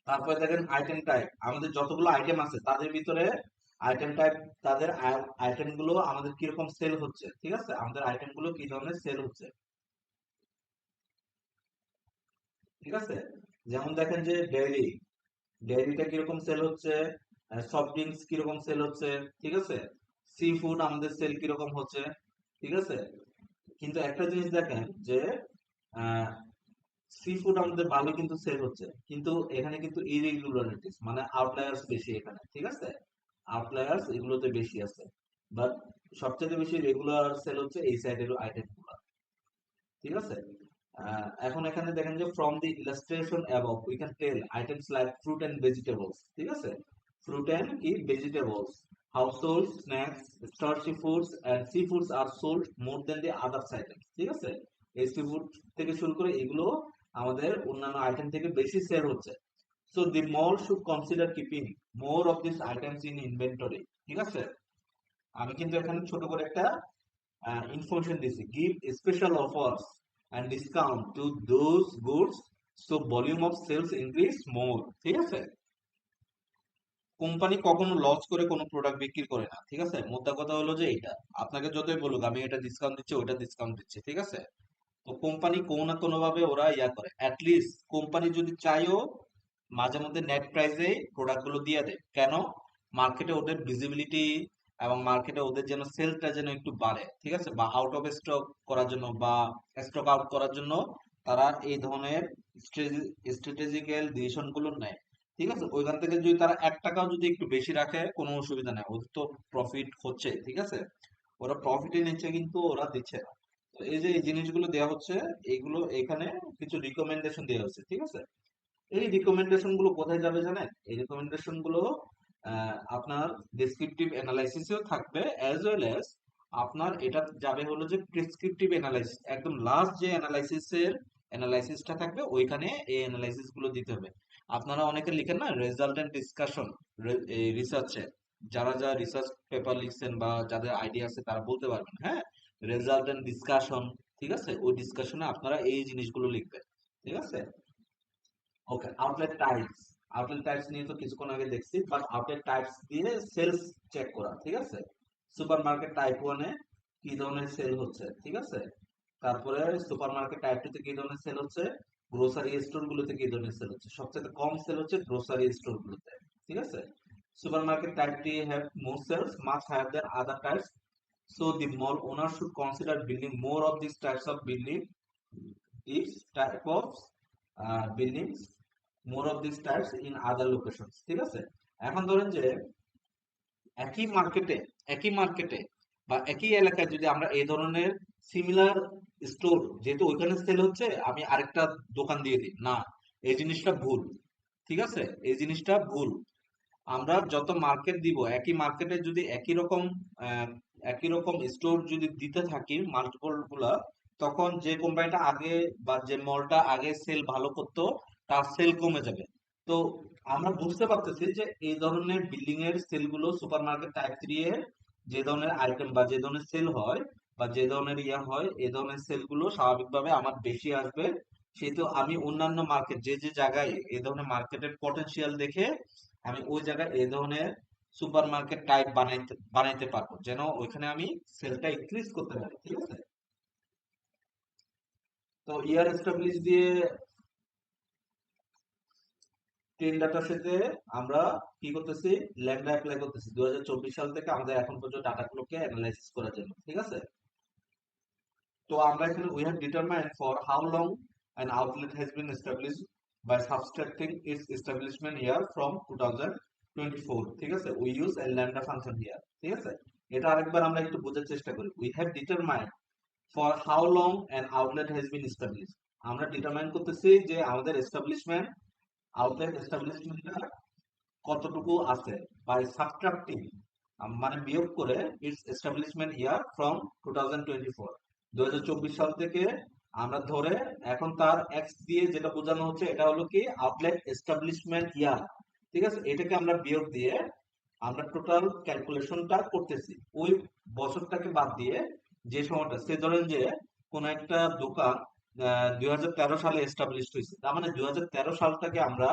[SPEAKER 1] তারপরে দেখেন আইটেম টাইপ, আমাদের যতগুলো আইটেম আছে তাদের ভিতরে আইটেম টাইপ, তাদের আইটেম গুলো আমাদের কিরকম সেল হচ্ছে, ঠিক আছে? আমাদের আইটেম গুলো কি ধরনের সেল হচ্ছে, ঠিক আছে? যেমন দেখেন যে ডেইরিটা কিরকম সেল হচ্ছে, সফট ড্রিঙ্কস কিরকম সেল হচ্ছে, ঠিক আছে? সি ফুড আমাদের সেল কিরকম হচ্ছে, ঠিক আছে? কিন্তু একটা জিনিস দেখেন যে সি ফুড আমাদের ভালো কিন্তু সেল হচ্ছে, কিন্তু এখানে কিন্তু ইরেগুলারিটিস মানে আউটলায়ার্স বেশি এখানে, ঠিক আছে? আউটলায়ার্স এগুলোতে বেশি আছে, বাট সবচেয়ে বেশি রেগুলার সেল হচ্ছে এই সাইডের আইটেম গুলো, ঠিক আছে? এখন এখানে দেখেন যে from the illustration above we can tell items like fruit and vegetables, ঠিক আছে? ফ্রুট এন্ড কি vegetables, household snacks, starchy foods and sea foods are sold more than the others items, ঠিক আছে? এই সি ফুড থেকে শুরু করে এগুলো আমাদের অন্যান্য আইটেম থেকে বেশি সেল হচ্ছে। So the mall should consider keeping more of this items in inventory, ঠিক আছে? আমি কিন্তু এখানে ছোট করে একটা ইনফরমেশন দিছি, give special offers and discount to those goods so volume of sales increase more, ঠিক আছে? কোম্পানি কখনো লস করে কোনো প্রোডাক্ট বিক্রি করে না, ঠিক আছে? মোদ্দা কথা হলো যে এটা, আপনাকে যতই বলুক আমি এটা ডিসকাউন্ট দিচ্ছি ওটা ডিসকাউন্ট দিচ্ছি, ঠিক আছে? তো কোম্পানি কোনো না কোনো ভাবে ওরা ইয়া করে, অ্যাটলিস্ট কোম্পানি যদি চাইও মাঝে মধ্যে নেট প্রাইসে প্রোডাক্ট গুলো দিয়ে দেয়, কেন? মার্কেটে ওদের ভিজিবিলিটি এবং মার্কেটে ওদের যেন সেলটা যেন একটু বাড়ে, ঠিক আছে? বা আউট অফ স্টক করার জন্য বা স্টক আউট করার জন্য তারা এই ধরনের স্ট্র্যাটেজিক্যাল ডিসিশন গুলো নেয়, ঠিক আছে, ওইখান থেকে যদি তারা 1 টাকাও যদি একটু বেশি রাখে কোনো অসুবিধা নেই, ওদের তো প্রফিট হচ্ছে, ঠিক আছে, ওরা প্রফিটের নিচে কিন্তু ওরা দিচ্ছে না। তো এই যে এই জিনিসগুলো দেওয়া হচ্ছে, এইগুলো এখানে কিছু রিকমেন্ডেশন দেওয়া হচ্ছে, ঠিক আছে। এই রিকমেন্ডেশন গুলো কোথায় যাবে জানেন? এই রিকমেন্ডেশন গুলো আপনার ডেসক্রিপটিভ অ্যানালাইসিসেও থাকবে, অ্যাজ ওয়েল অ্যাজ আপনার এটা যাবে হলো যে প্রেসক্রিপটিভ অ্যানালাইসিস, একদম লাস্ট যে অ্যানালাইসিসটা থাকবে ওইখানে এই অ্যানালাইসিস গুলো দিতে হবে। আপনারা অনেকে লিখেন না রেজাল্টেন্ট ডিসকাশন, এই রিসার্চে যারা যারা রিসার্চ পেপার লিখছেন বা যাদের আইডিয়া আছে তারা বলতে পারবেন, হ্যাঁ, রেজাল্টেন্ট ডিসকাশন, ঠিক আছে, ওই ডিসকাশনে আপনারা এই জিনিসগুলো লিখবেন, ঠিক আছে। ওকে, আউটলেট টাইপস নিয়ে তো কিছুক্ষণ আগে দেখছি, বাট আউটলেট টাইপস দিয়ে সেলস চেক করা, ঠিক আছে। সুপার মার্কেট টাইপ 1 এ কি ধরনের সেল হচ্ছে, ঠিক আছে। তারপরে সুপার মার্কেট টাইপ 2 তে কি ধরনের সেল হচ্ছে, গ্রোসারি স্টোর গুলোতে কি ধরনের সেল হচ্ছে, সবচেয়ে কম সেল হচ্ছে গ্রোসারি স্টোর গুলোতে, ঠিক আছে। Super market type 3 have more sales much higher than other types, so the mall owner should consider building more of these types of building, these type of buildings, more of these types in other locations, ঠিক আছে। এখন ধরেন যে একই মার্কেটে একই মার্কেটে বা একই এলাকায় যদি আমরা এই ধরনের সিমিলার স্টোর, যেহেতু ওইখানে সেল হচ্ছে আমি আরেকটা দোকান দিয়ে দিই না, এই জিনিসটা ভুল, ঠিক আছে, এই জিনিসটা ভুল। আমরা যত মার্কেট দিব, একই মার্কেটে যদি একই রকম স্টোর যদি দিতে থাকি মাল্টিপল গুলা, তখন যে কোম্পানিটা আগে বা যে মলটা আগে সেল ভালো করতো তার সেল কমে যাবে। তো আমরা বুঝতে পারতেছি যে এই ধরনের বিল্ডিং এর সেল গুলো সুপার মার্কেট টাইপ 3 এর যে ধরনের আইটেম বা যে ধরনের সেল হয় বা যে ধরনের ইয়া হয়, এই ধরনের সেল গুলো স্বাভাবিকভাবে আমার বেশি আসবে। সেহেতু আমি অন্যান্য মার্কেট যে যে জায়গায় এই ধরনের মার্কেটের পটেনশিয়াল দেখে আমি ওই জায়গায় এই ধরনের সুপার মার্কেট টাইপ বানাইতে বানাইতে পারবো, যেন ওইখানে আমি সেলটা ইনক্রিজ করতে পারি, ঠিক আছে। তো ইয়ার এস্টাবলিশ দিয়ে টেন ডাটা সেটে আমরা কি করতেছি, ল্যাম্বডা অ্যাপ্লাই করতেছি 2024 সাল থেকে আমাদের এখন পর্যন্ত ডাটাগুলোকে অ্যানালাইসিস করার জন্য, ঠিক আছে। তো আমরা এখানে we have determined for how long an outlet has been established by subtracting its establishment year from 2024, ঠিক আছে, we use a lambda function here, ঠিক আছে। এটা আরেকবার আমরা একটু বোঝার চেষ্টা করি, we have determined for how long an outlet has been established, আমরা ডিটারমাইন করতেছি যে আমাদের আউটলেট এস্টাবলিশমেন্টটা কতটুকু আছে, বাই সাবট্রাক্টিং মানে বিয়োগ করে ইটস এস্টাবলিশমেন্ট ইয়ার ফ্রম 2024, 2024 সাল থেকে আমরা ধরে এখন তার এক্স দিয়ে যেটা বোঝানো হচ্ছে এটা হলো কি আউটলেট এস্টাবলিশমেন্ট ইয়ার, ঠিক আছে, এটাকে আমরা বিয়োগ দিয়ে আমরা টোটাল ক্যালকুলেশনটা করতেছি ওই বছরটাকে বাদ দিয়ে, যে সময়টা সে ধরেন যে কোন একটা দোকান 2013 সালে এস্টাবলিশ হয়েছে, তার মানে 2013 সালটাকে আমরা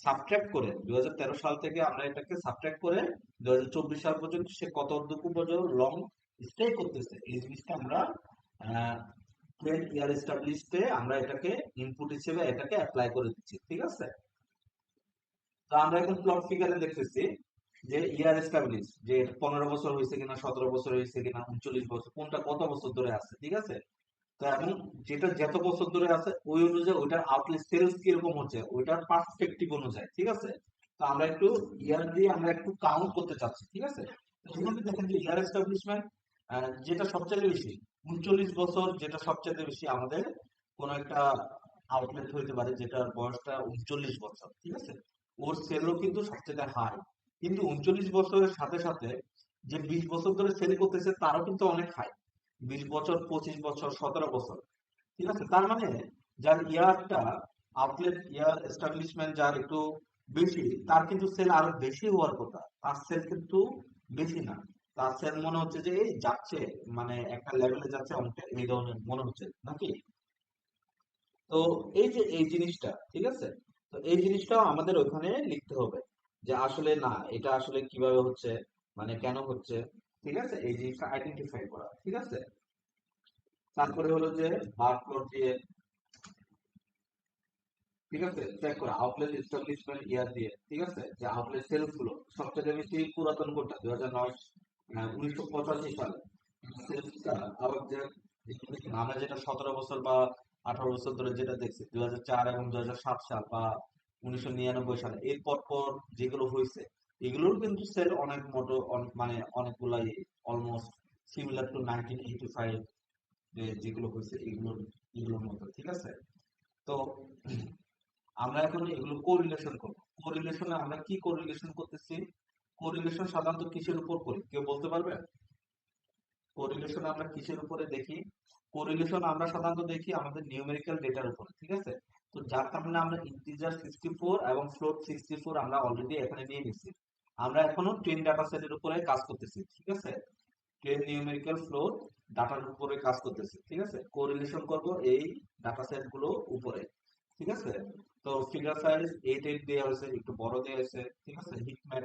[SPEAKER 1] সাবট্রাক্ট করে 2013 সাল থেকে আমরা এটাকে সাবট্রাক্ট করে 2024 সাল পর্যন্ত সে কতটুকু পর্যন্ত লং স্টে করতেছে, এই জিনিসটা আমরা ট্রেন ইয়ার এস্টাবলিশডে আমরা এটাকে ইনপুট হিসেবে এটাকে অ্যাপ্লাই করে দিচ্ছি, ঠিক আছে। তো আমরা এখন প্লট ফিগারে দেখতেছি যে ইয়ার এস্টাবলিশ যে 15 বছর হয়েছে কিনা, 17 বছর হয়েছে কিনা, 39 বছর, কোনটা কত বছর ধরে আছে, ঠিক আছে। তো এখন যেটা যত বছর ধরে আছে ওই অনুযায়ী ওইটার আউটলেট সেলস কিরকম হচ্ছে ওইটার পার্সপেক্টিভ অনুযায়ী, ঠিক আছে। তো আমরা একটু ইয়ার দিয়ে আমরা একটু কাউন্ট করতে চাচ্ছি, ঠিক আছে। তো এখানে দেখেন যে ইয়ার এস্টাবলিশমেন্ট যেটা সবচেয়ে বেশি 39 বছর, যেটা সবচেয়ে বেশি আমাদের কোন একটা আউটলেট হইতে পারে যেটার বয়সটা 39 বছর, ঠিক আছে, ওর সেলও কিন্তু সবচেয়ে হাই। কিন্তু 39 বছরের সাথে সাথে যে 20 বছর ধরে সেল করতেছে তারও কিন্তু অনেক হাই, 20 বছর, 25 বছর, 17 বছর, ঠিক আছে। তার মানে যার ইয়ারটা আউটলেট ইয়ার এস্টাবলিশমেন্ট যার একটু বেশি, তার কিন্তু সেল আরো বেশি হওয়ার কথা, তার সেল কিন্তু বেশি না, তার সেল মনে হচ্ছে যে এই যাচ্ছে, মানে একটা লেভেলে যাচ্ছে অনেকটা, এই ধরনের মনে হচ্ছে নাকি। তো এই যে এই জিনিসটা, ঠিক আছে, তো এই জিনিসটাও আমাদের ওখানে লিখতে হবে যে আসলে না এটা আসলে কিভাবে হচ্ছে, মানে কেন হচ্ছে, ঠিক আছে, এই জিনিসটা আইডেন্টিফাই করা, ঠিক আছে। তারপরে হলো যে বার প্লট দিয়ে, ঠিক আছে, চেক করা আউটলেট এস্টাবলিশমেন্ট ইয়ার দিয়ে, ঠিক আছে, যে আউটলেট সেলস গুলো সবচেয়ে বেশি পুরাতন কোনটা 2009, 1985 সালে সেলসটা, আবার যে আমরা যেটা 17 বছর বা 18 বছর ধরে যেটা দেখছি 2004 এবং 2007 সাল বা 1999 সালে এরপর পর যেগুলো হয়েছে এগুলোর কিন্তু সেল অনেক মানে অনেকগুলাই অলমোস্ট সিমিলার টু 1985 যেগুলো হয়েছে এগুলোর মতো, ঠিক আছে? তো আমরা এখন এগুলো কোরিলেশন করবো। কোরিলেশনে আমরা কি কোরিলেশন করতেছি? কোরিলেশন সাধারণত কিসের উপর করি কেউ বলতে পারবে? কোরিলেশন আমরা কিসের উপরে দেখি? কোরিলেশন আমরা সাধারণত দেখি আমাদের নিউমেরিক্যাল ডেটার উপরে, ঠিক আছে? তো যার কারণে আমরা ইন্টিজার 64 এবং ফ্লোট 64 আমরা অলরেডি এখানে নিয়ে নিচ্ছি। আমরা এখনো 10 ডাটা সেটের উপরে কাজ করতেছি, ঠিক আছে? 10 নিউমেরিক্যাল ফ্লোট ডাটার উপরে কাজ করতেছি, ঠিক আছে? কোরিলেশন করব এই ডাটা সেট গুলো উপরে, ঠিক আছে? তো ফিগার সাইজ 8 দেওয়া হয়েছে, একটু বড় দেওয়া হয়েছে, ঠিক আছে? হিট ম্যাপ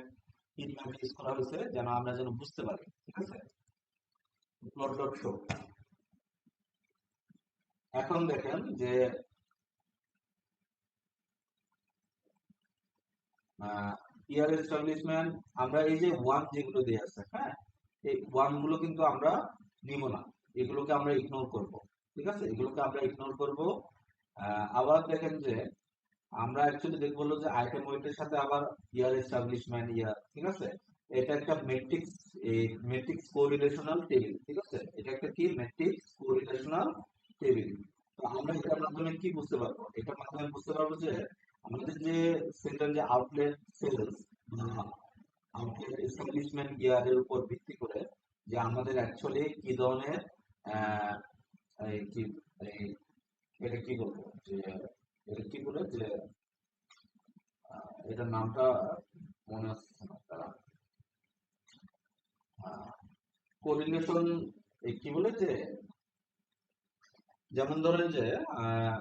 [SPEAKER 1] ইউজ করা হয়েছে যেন আমরা যেন বুঝতে পারি, ঠিক আছে? Plot dot show. এখন দেখেন যে ইয়ার এস্টাবলিশমেন্ট আমরা এই যে ওয়ান যেগুলো দিয়ে আছে, হ্যাঁ, এই ওয়ান গুলো কিন্তু আমরা নিব না, এগুলোকে আমরা ইগনোর করব, ঠিক আছে? এগুলোকে আমরা ইগনোর করব। আবার দেখেন যে আমরা অ্যাকচুয়ালি দেখবো হলো যে আইটেম ওয়েটের সাথে আবার ইয়ার এস্টাবলিশমেন্ট ইয়ার, ঠিক আছে? এটা একটা ম্যাট্রিক্স কোরিলেশনাল টেবিল, ঠিক আছে? এটা একটা কি ম্যাট্রিক্স কোরিলেশনাল টেবিল। তো আমরা এটার মাধ্যমে কি বুঝতে পারবো? এটার মাধ্যমে বুঝতে পারবো যে আমাদের যে সেন্ট্রাল যে আউটলেট সেলস বা আউটলেট এস্টাবলিশমেন্ট ইয়ারের উপর ভিত্তি করে যে আমাদের অ্যাকচুয়ালি কি ধরনের আহ, এই কি এই এটা কি বলবো যে এটা কি বলে যে এটার নামটা মনে আসছে না, দাঁড়ান। কোরিলেশন কি বলে যে যেমন ধরেন যে আহ,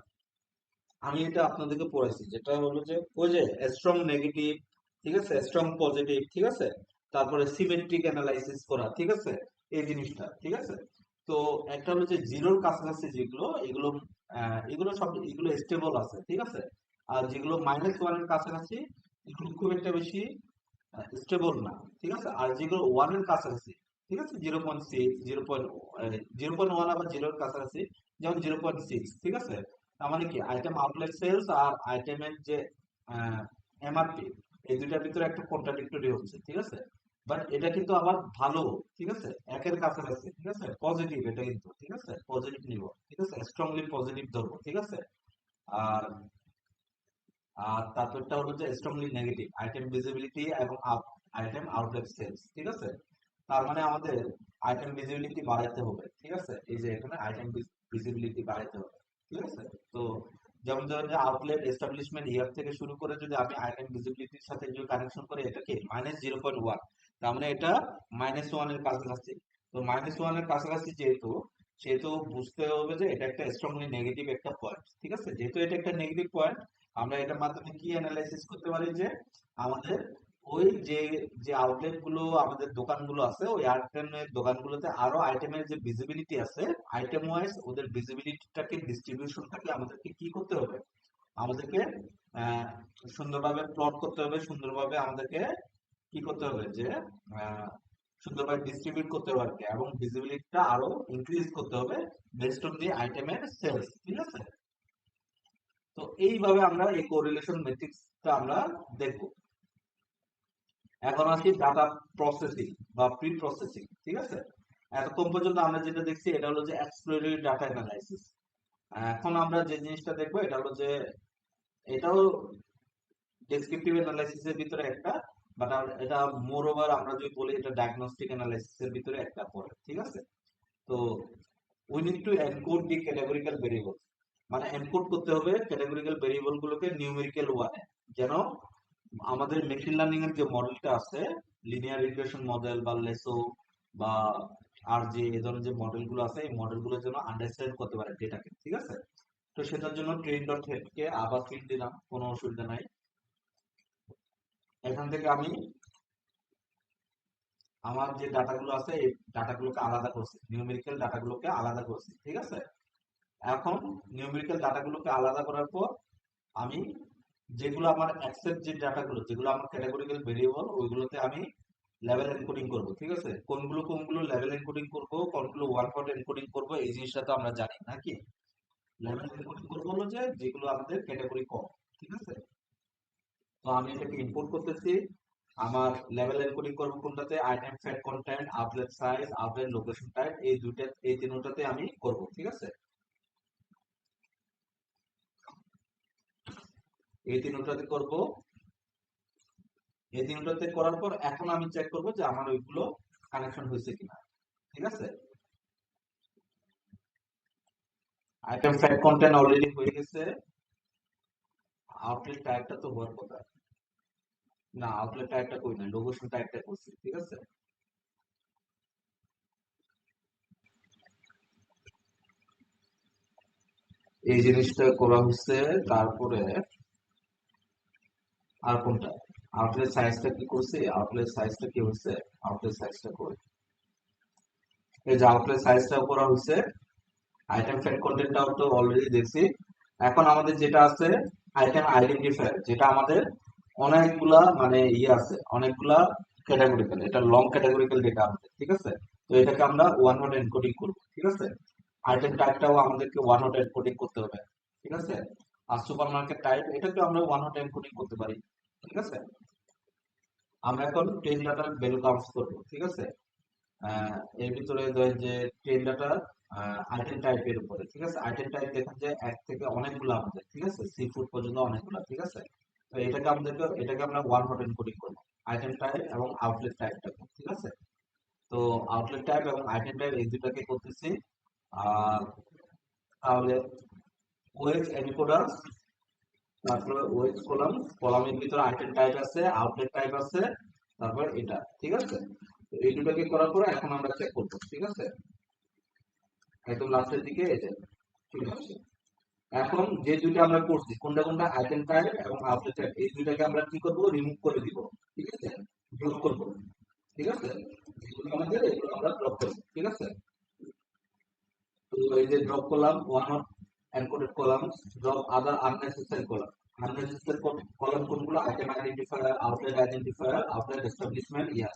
[SPEAKER 1] আমি এটা আপনাদেরকে পড়েছি যেটা হলো যে ওই যে স্ট্রং নেগেটিভ, ঠিক আছে, স্ট্রং পজিটিভ, ঠিক আছে, তারপরে সিমেট্রিক অ্যানালাইসিস করা, ঠিক আছে, এই জিনিসটা, ঠিক আছে? তো একটা হলো যে জিরোর কাছাকাছি যেগুলো এগুলো এগুলো সব এগুলো স্টেবল আছে, ঠিক আছে? আর যেগুলো -1 এর কাছাকাছি এগুলো খুব একটা বেশি স্টেবল না, ঠিক আছে? আর যেগুলো ওয়ান এর কাছাকাছি, ঠিক আছে, 0.6 0.1 আবার জিরোর কাছাকাছি, যেমন 0.6, ঠিক আছে? তার মানে কি আইটেম আউটলেট সেলস আর আইটেমের যে এমআরপি এই দুইটার ভিতরে একটা কন্ট্রাডিক্টরি হচ্ছে, ঠিক আছে? বাট এটা কিন্তু আবার ভালো, ঠিক আছে, একের কাছাকাছি, ঠিক আছে, পজিটিভ এটা কিন্তু, ঠিক আছে, পজিটিভ নিব, ঠিক আছে, স্ট্রংলি পজিটিভ ধরবো, ঠিক আছে? আর আর তারপরটা হলো যে স্ট্রংলি নেগেটিভ আইটেম ভিজিবিলিটি এবং আইটেম আউটলেট সেলস, ঠিক আছে? তার মানে আমাদের আইটেম ভিজিবিলিটি বাড়াইতে হবে, ঠিক আছে? এই যে এখানে আইটেম ভিজিবিলিটি বাড়াইতে হবে, ঠিক আছে? তো যেমন ধরেন যে আউটলেট এস্টাবলিশমেন্ট ইয়ার থেকে শুরু করে যদি আমি আইটেম ভিজিবিলিটির সাথে যদি কানেকশন করি এটা কি -0.1, তার মানে এটা -1 এর কাছাকাছি। তো -1 এর কাছাকাছি যেহেতু সেহেতু বুঝতে হবে যে এটা একটা স্ট্রংলি নেগেটিভ একটা পয়েন্ট, ঠিক আছে? যেহেতু এটা একটা নেগেটিভ পয়েন্ট আমরা এটার মাধ্যমে কি অ্যানালাইসিস করতে পারি যে আমাদের ওই যে যে আউটলেট গুলো আমাদের দোকানগুলো আছে ওই আইটেমের দোকানগুলোতে আরো আইটেমের যে ভিজিবিলিটি আছে আইটেম ওয়াইজ ওদের ভিজিবিলিটিটাকে ডিস্ট্রিবিউশনটাকে আমাদেরকে কি করতে হবে? আমাদেরকে আহ, সুন্দরভাবে প্লট করতে হবে, সুন্দরভাবে আমাদেরকে কি করতে হবে যে আহ, সুন্দরভাবে ডিস্ট্রিবিউট করতে হবে আর কি, এবং ভিজিবিলিটিটা আরো ইনক্রিজ করতে হবে বেসড অন দি আইটেমের সেলস, ঠিক আছে? তো এইভাবে আমরা এই কোরিলেশন ম্যাট্রিক্সটা আমরা দেখব। এখন আসি ডাটা প্রসেসিং বা প্রি প্রসেসিং, ঠিক আছে? এতক্ষণ পর্যন্ত আমরা যেটা দেখছি এটা হলো যে এক্সপ্লোরেটরি ডাটা অ্যানালাইসিস। এখন আমরা যে জিনিসটা দেখবো এটা হলো যে এটাও ডেসক্রিপটিভ অ্যানালাইসিসের ভিতরে একটা, বাট এটা মোর ওভার আমরা যদি বলি এটা ডায়াগনস্টিক অ্যানালাইসিসের ভিতরে একটা পড়ে, ঠিক আছে? তো we need to encode the categorical variable, মানে এনকোড করতে হবে ক্যাটাগরিক্যাল ভেরিয়েবল গুলোকে নিউমেরিক্যাল ওয়ানে, যেন আমাদের মেশিন লার্নিং এর যে মডেলটা আছে লিনিয়ার রিগ্রেশন মডেল বা লেসো বা আর যে এই ধরনের যে মডেল গুলো আছে এই মডেল গুলোর জন্য আন্ডারস্ট্যান্ড করতে পারে ডেটাকে, ঠিক আছে? তো সেটার জন্য ট্রেন ডট হেড কে আবার ফিড দিলাম, কোনো অসুবিধা নাই। এখান থেকে আমি আমার যে ডাটাগুলো আছে এই ডাটাগুলোকে আলাদা করছি, নিউমেরিক্যাল ডাটাগুলোকে আলাদা করছি, ঠিক আছে? এখন নিউমেরিক্যাল ডাটাগুলোকে আলাদা করার পর আমি যেগুলো আমার অ্যাকসেপ্ট যে ডাটাগুলো যেগুলো আমার ক্যাটাগরিক্যাল ভেরিয়েবল ওইগুলোতে আমি লেভেল এনকোডিং করব, ঠিক আছে? কোনগুলো লেভেল এনকোডিং করব, কোনগুলো ওয়ান হট এনকোডিং করব এই জিনিসটা তো আমরা জানি নাকি? লেভেল এনকোডিং করব হলো যে যেগুলো আমাদের ক্যাটাগরি কম, ঠিক আছে? তো আমি এটাকে ইম্পোর্ট করতেছি। আমার লেভেল এনকোডিং করব কোনটাতে, item fat content, outlet size, outlet location type, এই তিনটাতে আমি করব, ঠিক আছে। এই তিনটাতে করব। এই তিনটাতে করার পর এখন আমি চেক করব যে আমার ওইগুলো কানেকশন হয়েছে কিনা, ঠিক আছে। আইটেম ফ্যাট কন্টেন্ট অলরেডি হয়ে গেছে। আউটলেট টাইপটা তো হওয়ার কথা না, আউটলেট টাইপটা কই না, লোকেশন টাইপটা করছি, ঠিক আছে। এই জিনিসটা করা হচ্ছে। তারপরে আর কোনটা, আউটলেট সাইজটা কি করছি, আউটলেট সাইজটা কি হচ্ছে, আউটলেট সাইজটা কই, এই যে আউটলেট সাইজটাও করা হচ্ছে। আইটেম ফ্যাট কন্টেন্টটাও তো অলরেডি দেখছি। এখন আমাদের যেটা আছে আইটেম আইডেন্টিফায়ার, যেটা আমাদের অনেকগুলা মানে ইয়ে আছে, অনেকগুলা ক্যাটাগরিক্যাল, এটা লং ক্যাটাগরিক্যাল ডেটা আমাদের, ঠিক আছে। তো এটাকে আমরা ওয়ান হট এনকোডিং করব, ঠিক আছে। আইটেম টাইপটাও আমাদেরকে ওয়ান হট এনকোডিং করতে হবে, ঠিক আছে। আর সুপার মার্কেট টাইপ এটাকে আমরা ওয়ান হট এনকোডিং করতে পারি, ঠিক আছে। আমরা এখন ট্রেন ডাটার ভ্যালু কাউন্ট করব, ঠিক আছে। এর ভিতরে ধরেন যে ট্রেন ডাটা আইটেম টাইপের উপরে, ঠিক আছে। আইটেম টাইপ দেখেন যে এক থেকে অনেকগুলো আমাদের, ঠিক আছে, সি ফুড পর্যন্ত অনেকগুলো, ঠিক আছে। তো এটাকে আমরা ওয়ান হট এনকোডিং করব, আইটেম টাইপ এবং আউটলেট টাইপটাকে, ঠিক আছে। তো আউটলেট টাইপ এবং আইটেম টাইপ এই দুটাকে করতেছি। আর তাহলে ওয়েজ এনকোডার, তারপরে ওয়েজ কলাম, কলামের ভিতরে আইটেম টাইপ আছে, আউটলেট টাইপ আছে, তারপর এটা, ঠিক আছে। তো এই দুটাকে করার পরে এখন আমরা চেক করবো, ঠিক আছে। একদম লাস্টের দিকে এই যে চলে আসছে। এখন যে দুইটা আমরা করছি, কোনটা কোনটা আইটেম টাইপ এবং আউটলেট টাইপ, এই দুইটাকে আমরা কি করব, রিমুভ করে দিব, ঠিক আছে, ড্রপ করব, ঠিক আছে। যেগুলো আমাদের এগুলো আমরা ড্রপ করব, ঠিক আছে। তো এই যে ড্রপ করলাম one not encoded columns, drop other unnecessary column. Unnecessary column কোনগুলো, আইটেম আইডেন্টিফায়ার, আউটলেট এস্টাবলিশমেন্ট, ইয়ার,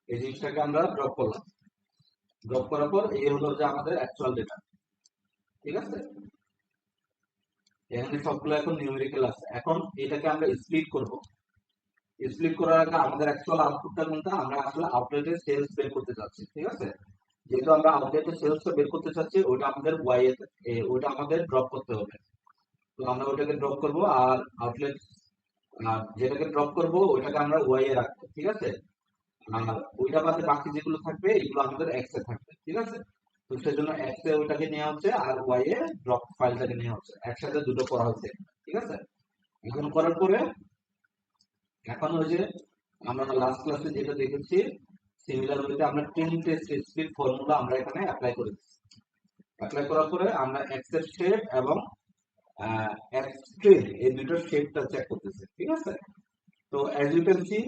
[SPEAKER 1] এই জিনিসটাকে আমরা ড্রপ করলাম। ড্রপ করার পর এই হলো যে আমাদের অ্যাকচুয়াল ডেটা, ঠিক আছে। এখানে সবগুলো এখন নিউমেরিক্যাল আছে। এখন এটাকে আমরা স্প্লিট করব। স্প্লিট করার আগে আমাদের অ্যাকচুয়াল আউটপুটটা কোনটা, আমরা আসলে আউটলেটের সেলস বের করতে চাচ্ছি, ঠিক আছে। যেহেতু আমরা আউটলেটের সেলসটা বের করতে চাচ্ছি, ওটা আমাদের ওয়াই ওটা আমাদের ড্রপ করতে হবে। তো আমরা ওটাকে ড্রপ করব। আর আউটলেট যেটাকে ড্রপ করব ওইটাকে আমরা ওয়াই এ রাখবো, ঠিক আছে। আর ওইটা বাদে বাকি যেগুলো থাকবে এগুলো আমাদের এক্স এ থাকবে, ঠিক আছে। তো সেজন্য এক্স এ ওইটাকে নেওয়া হচ্ছে আর ওয়াই এ ড্রপ ফাইলটাকে নেওয়া হচ্ছে, একসাথে দুটো করা হচ্ছে, ঠিক আছে। এখন করার পরে এখন ওই যে আমরা লাস্ট ক্লাসে যেটা দেখেছি, সিমিলার ওয়েতে আমরা 10 টেস্ট স্পিড ফর্মুলা আমরা এখানে অ্যাপ্লাই করে দিচ্ছি। অ্যাপ্লাই করার পরে আমরা এক্স এর শেপ এবং এক্সট্রিম এই দুটোর শেপটা চেক করতেছি, ঠিক আছে। তো অ্যাজ ইউ ক্যান সি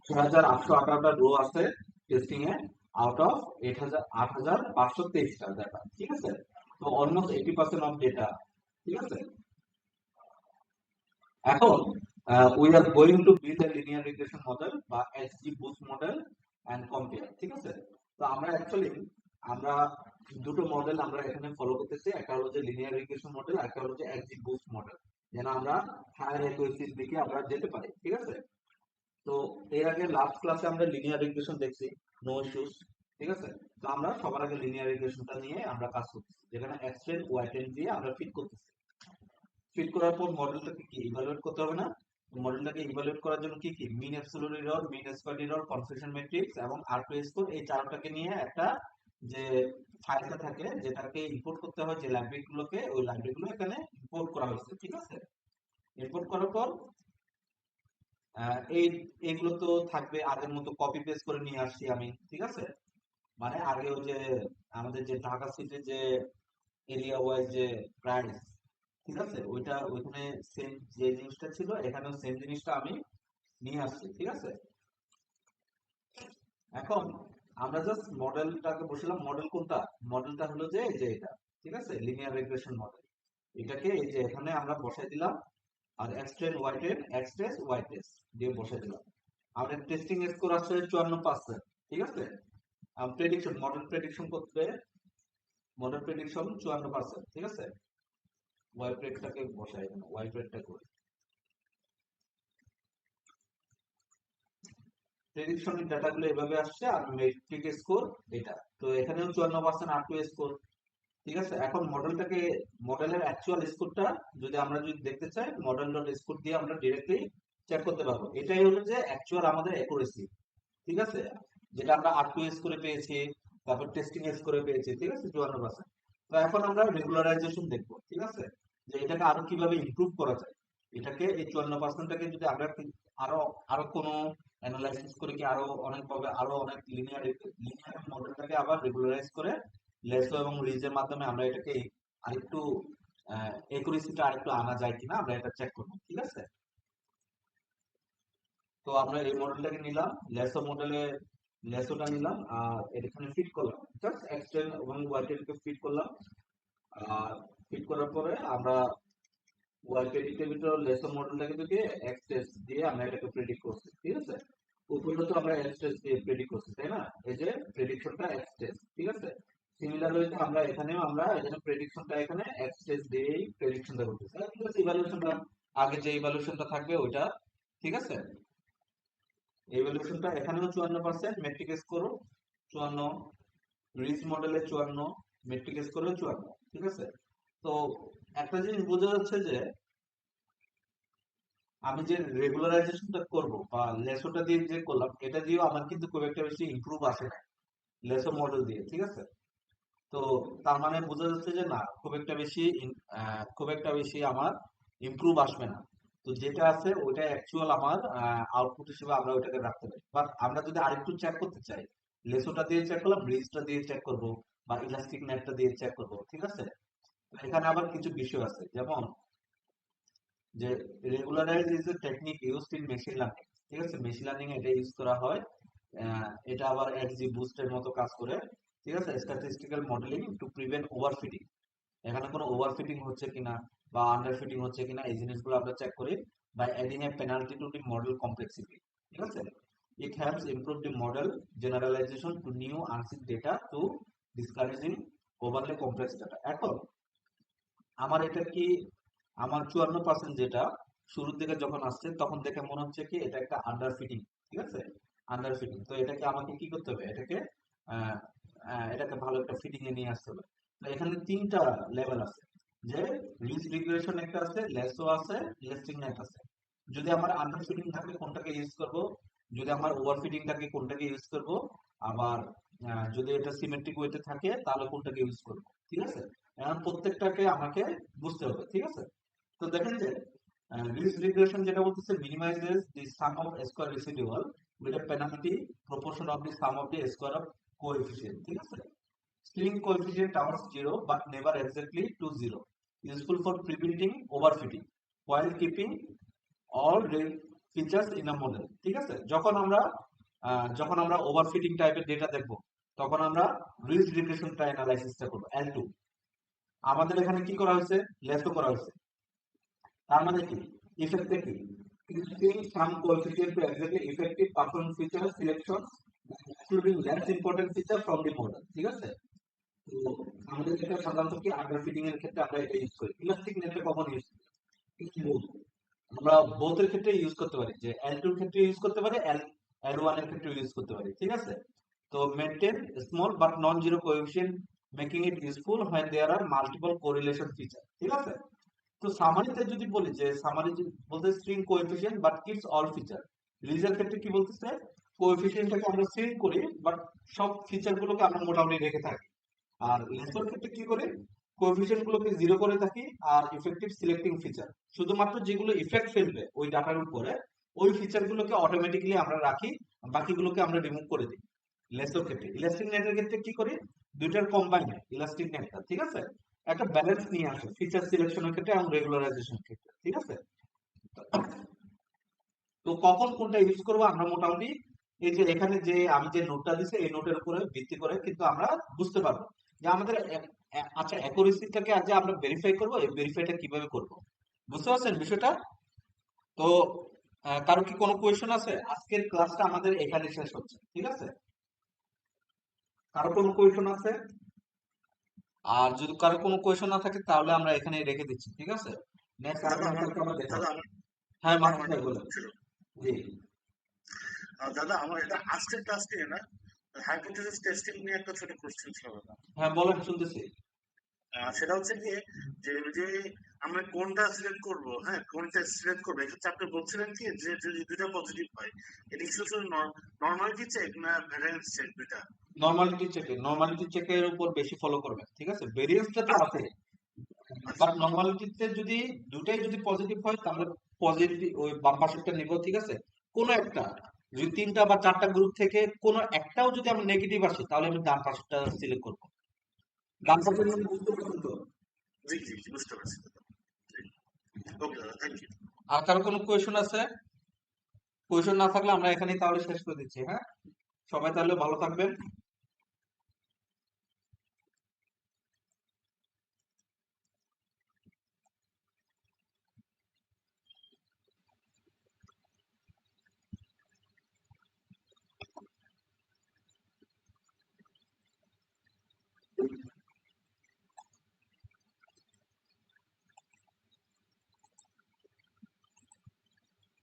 [SPEAKER 1] 6,818টা রো আছে টেস্টিং এ, আউট অফ 8,523টা ডাটা, ঠিক আছে। তো অলমোস্ট 80% অফ ডেটা, ঠিক আছে। এখন we are going to build a linear regression model বা XGBoost model and compare, ঠিক আছে। তো আমরা অ্যাকচুয়ালি আমরা দুটো মডেল আমরা এখানে ফলো করতেছি, একটা হলো যে লিনিয়ার রিগ্রেশন মডেল, একটা হলো যে এসজি বুস্ট মডেল, যেন আমরা হায়ার অ্যাকুরেসির দিকে আমরা যেতে পারি, ঠিক আছে। তো এর আগে লাস্ট ক্লাসে আমরা লিনিয়ার রিগ্রেশন দেখছি, নো ইস্যুস, ঠিক আছে। তো আমরা সবার আগে লিনিয়ার রিগ্রেশনটা নিয়ে আমরা কাজ করতেছি, যেখানে এক্সটেন্ড ওয়াইটেন দিয়ে আমরা ফিট করতেছি। ফিট করার পর মডেলটাকে কি ইভালুয়েট করতে হবে না? মডেলটাকে ইভালুয়েট করার জন্য কি কি, মিন অ্যাবসলিউট এরর, মিন স্কয়ার এরর, কনফিউশন ম্যাট্রিক্স এবং R2 স্কোর, এই চারটাকে নিয়ে একটা যে ফাইলটা থাকে যেটাকে ইম্পোর্ট করতে হয়, যে লাইব্রেরি গুলোকে, ওই লাইব্রেরি গুলো এখানে ইম্পোর্ট করা হয়েছে, ঠিক আছে। ইম্পোর্ট করার পর এই এগুলো তো থাকবে, আগের মতো কপি পেস্ট করে নিয়ে আসছি আমি, ঠিক আছে। মানে আগে ওই যে আমাদের যে ঢাকা সিটির যে এরিয়া ওয়াইজ যে প্রাইস, ঠিক আছে, ওইটা ওইখানে সেম যে জিনিসটা ছিল এখানেও সেম জিনিসটা আমি নিয়ে আসছি, ঠিক আছে। এখন আমরা জাস্ট মডেলটাকে বসলাম, মডেল কোনটা, মডেলটা হলো যে এই যে এটা, ঠিক আছে, লিনিয়ার রিগ্রেশন মডেল। এটাকে এই যে এখানে আমরা বসাই দিলাম, আর এক্সটেন্ড ওয়াইটেড এক্সটেস ওয়াইটেস দিয়ে বসাই দিলাম। আমাদের টেস্টিং স্কোর আসছে 54%, ঠিক আছে। প্রেডিকশন, মডেল প্রেডিকশন করতে, মডেল প্রেডিকশন 54%, ঠিক আছে। ওয়াই প্রেডটাকে বসাই, ওয়াই প্রেডটা করে প্রেডিকশনের ডাটাগুলো এভাবে আসছে আর মেট্রিক স্কোর এটা। তো এখানেও 54% R2 স্কোর। ঠিক আছে, এখন মডেলের অ্যাকচুয়াল স্কোরটা যদি দেখতে চাই, মডেল ডট স্কোর দিয়ে আমরা ডিরেক্টলি চেক করতে পারবো। এটাই হলো যে অ্যাকচুয়াল আমাদের অ্যাকুরেসি। ঠিক আছে, যেটা আমরা R2 স্কোরে পেয়েছি, তারপর টেস্টিং স্কোরে পেয়েছি। ঠিক আছে, 54%। তো এখন আমরা রেগুলারাইজেশন দেখবো। ঠিক আছে, যে এটাকে আরো কিভাবে ইমপ্রুভ করা যায়। এই 54%টাকে যদি আমরা আরো আরো কোনো অ্যানালাইসিস করে কি আরো অনেক লিনিয়ার মডেলটাকে আবার রেগুলারাইজ করে লেসো এবং রিজের মাধ্যমে আমরা এটাকে আরেকটু একুরেসিটা আরেকটু আনা যায় কিনা আমরা এটা চেক করবো। ঠিক আছে, তো আমরা এই মডেলটাকে নিলাম, লেসোটা নিলাম আর এখানে ফিট করলাম, জাস্ট এক্সটেন্ড এবং ওয়াইটেডকে ফিট করলাম। আর ফিট করার পরে আমরা ওয়াইটেডের ভিতরে লেসো মডেলটাকে যদি এক্সটেন্স দিয়ে আমরা এটাকে প্রেডিক্ট করছি। ঠিক আছে, উপরে তো আমরা এক্সটেন্স দিয়ে প্রেডিক্ট করছি, তাই না? এই যে প্রেডিকশনটা এক্সটেন্স। ঠিক আছে, সিমিলার হয়েছে আমরা এখানে প্রেডিকশনটা এখানে এক্সটেন্স দিয়েই প্রেডিকশনটা করতেছি। আর ঠিক আছে, ইভালুয়েশনটা আগে যে ইভালুয়েশনটা থাকবে ওইটা। ঠিক আছে, এভালুয়েশনটা এখানেও 54%, মেট্রিক স্কোরও 54, রিচ মডেলে 54, মেট্রিক স্কোরেও 54। ঠিক আছে, তো একটা জিনিস বোঝা যাচ্ছে যে আমি যে রেগুলারাইজেশনটা করব বা লেসোটা দিয়ে যে করলাম, এটা দিয়েও আমার কিন্তু খুব একটা বেশি ইমপ্রুভ আসে না লেসো মডেল দিয়ে। ঠিক আছে, তো তার মানে বোঝা যাচ্ছে যে না, খুব একটা বেশি আমার ইমপ্রুভ আসবে না। তো যেটা আছে ওইটা অ্যাকচুয়াল আমার আউটপুট হিসেবে আমরা ওইটাকে রাখতে পারি। বাট আমরা যদি আরেকটু চেক করতে চাই, লেসোটা দিয়ে চেক করলাম, ব্রিজটা দিয়ে চেক করব, বা ইলাস্টিক নেটটা দিয়ে চেক করব। ঠিক আছে, তো এখানে আবার কিছু বিষয় আছে, যেমন যে regularise is a technique used in machine learning. ঠিক আছে, মেশিন লার্নিং এটা ইউজ করা হয়। এটা আবার এক্সজি বুস্টের মতো কাজ করে। ঠিক আছে, statistical modelling to prevent overfitting. এখানে কোনো ওভারফিটিং হচ্ছে কিনা বা আন্ডারফিটিং হচ্ছে কিনা এই জিনিসগুলো আমরা চেক করি by adding a penalty to the model complexity. ঠিক আছে, it helps improve the model generalization to new unseen data to discouraging overly complex data. এখন আমার এটা কি, আমার 54% যেটা শুরুর দিকে যখন আসছে তখন দেখে মনে হচ্ছে কি এটা একটা আন্ডার ফিটিং। ঠিক আছে, আন্ডার ফিটিং। তো এটাকে আমাকে কি করতে হবে, আহ, এটাকে ভালো একটা ফিটিং এ নিয়ে আসতে হবে। তো এখানে তিনটা লেভেল আছে, যে রিচ রিগ্রেশন একটা আছে, লেসো আছে, ইলাস্টিক নেট আছে। যদি আমার আন্ডার ফিটিং থাকে কোনটাকে ইউজ করব, যদি আমার ওভার ফিটিং থাকে কোনটাকে ইউজ করব, আবার যদি এটা সিমেট্রিক ওয়েতে থাকে তাহলে কোনটাকে ইউজ করব। ঠিক আছে, এখন প্রত্যেকটাকে আমাকে বুঝতে হবে। ঠিক আছে, তো দেখেন যে রিস্ক রিগ্রেশন যেটা বলতেছে minimizes the sum of square residual with a penalty proportion of the sum of the square of coefficient. ঠিক আছে, string coefficient towards 0 but never exactly to 0, useful for preventing overfitting while keeping all the features in a model। ঠিক আছে, যখন আমরা overfitting টাইপের data দেখব, তখন আমরা রিস্ক রিগ্রেশনটা অ্যানালাইসিসটা করব L2। আমাদের এখানে কি করা হয়েছে, লেসও করা হয়েছে। তার মানে কি, ইফেক্টে কি, using some coefficient to exactly effective performance feature selection excluding less important feature from the model। ঠিক আছে, তো আমাদের এটা সাধারণত কি আন্ডার ফিটিং এর ক্ষেত্রে আমরা এটা ইউজ করি। ইলাস্টিক নেটে কখন ইউজ করি, আমরা বোথের ক্ষেত্রে ইউজ করতে পারি, যে L2 এর ক্ষেত্রে ইউজ করতে পারি, L1 এর ক্ষেত্রে ইউজ করতে পারি। ঠিক আছে, তো maintain small but non zero coefficient making it useful when there are multiple correlation feature। ঠিক আছে, তো সামারিতে যদি বলি, যে সামারি বলতে string coefficient but keeps all feature. রিলের ক্ষেত্রে কি বলতেছে, কোএফিশিয়েন্টটাকে আমরা স্ট্রিং করি বাট সব ফিচার গুলোকে আমরা মোটামুটি রেখে থাকি। আর লেসোর ক্ষেত্রে কি করে, কোএফিশিয়েন্ট গুলোকে জিরো করে থাকি আর ইফেক্টিভ সিলেক্টিং ফিচার, শুধুমাত্র যেগুলো ইফেক্ট ফেলবে ওই ডাটার উপরে ওই ফিচার গুলোকে অটোমেটিক্যালি আমরা রাখি, বাকিগুলোকে আমরা রিমুভ করে দিই। লেসোর ক্ষেত্রে, ইলাস্টিক নেটের ক্ষেত্রে কি করি, দুইটার কম্বাইন ইলাস্টিক নেটটা। ঠিক আছে, একটা ব্যালেন্স নিয়ে আসে ফিচার সিলেকশনের ক্ষেত্রে এবং রেগুলারাইজেশনের ক্ষেত্রে। ঠিক আছে, তো কখন কোনটা ইউজ করবো আমরা মোটামুটি এই যে এখানে যে আমি যে নোটটা দিছি এই নোটের উপরে ভিত্তি করে কিন্তু আমরা বুঝতে পারবো যে আমাদের আচ্ছা অ্যাকুরেসিটাকে আজ যে আমরা ভেরিফাই করবো, এই ভেরিফাইটা কিভাবে করব। বুঝতে পারছেন বিষয়টা? তো কারো কি কোনো কোয়েশন আছে? আজকের ক্লাসটা আমাদের এখানে শেষ হচ্ছে। ঠিক আছে, কারো কোনো কোয়েশন আছে? আর যদি কারো কোনো কোয়েশন না থাকে তাহলে আমরা এখানে রেখে দিচ্ছি। ঠিক আছে, নেক্সট
[SPEAKER 2] দাদা
[SPEAKER 1] আগামী
[SPEAKER 2] আমার
[SPEAKER 1] কালকে আবার দেখা
[SPEAKER 2] দাদা
[SPEAKER 1] হবে।
[SPEAKER 2] আমার
[SPEAKER 1] হ্যাঁ,
[SPEAKER 2] আমার
[SPEAKER 1] মাসুদ
[SPEAKER 2] একটা
[SPEAKER 1] ভাই বলেন।
[SPEAKER 2] কোশ্চেন ছিল।
[SPEAKER 1] জি।
[SPEAKER 2] দাদা আমার এটা আজকের ক্লাস নিয়ে না, হাইপোথেসিস টেস্টিং নিয়ে একটা ছোট কোশ্চেন ছিল দাদা।
[SPEAKER 1] হ্যাঁ, বলেন, শুনতেছি।
[SPEAKER 2] সেটা হচ্ছে গিয়ে যে যে আমরা কোনটা সিলেক্ট করব, হ্যাঁ কোনটা সিলেক্ট করবো, এক্ষেত্রে আপনি বলছিলেন কি যে যদি দুইটা পজিটিভ হয়, এটা কি শুধু নর্মালিটি চেক না ভ্যারিয়েন্স চেক দুইটা?
[SPEAKER 1] নর্মালিটি চেকের উপর বেশি ফলো করবেন, ঠিক আছে? ভেরিয়েন্সটা তো আছে,
[SPEAKER 2] আচ্ছা
[SPEAKER 1] বাট নর্মালিটিতে যদি দুটাই যদি পজিটিভ হয় তাহলে পজিটিভ ওই বাম পাশেরটা নিব, ঠিক আছে? কোনো একটা, যদি তিনটা বা চারটা গ্রুপ থেকে কোনো একটাও যদি আমার নেগেটিভ আসে তাহলে আমি ডান পাশেরটা সিলেক্ট করবো। ডান
[SPEAKER 2] আচ্ছা
[SPEAKER 1] পাশের
[SPEAKER 2] আচ্ছা।
[SPEAKER 1] মানে বুঝতে পারছেন তো?
[SPEAKER 2] জি জি জি, বুঝতে পারছি দাদা। ওকে দাদা, থ্যাংক ইউ।
[SPEAKER 1] আর কারো কোনো কোয়েশন আছে? কোয়েশন না থাকলে আমরা এখানেই তাহলে শেষ করে দিচ্ছি, হ্যাঁ? সবাই তাহলে ভালো থাকবেন।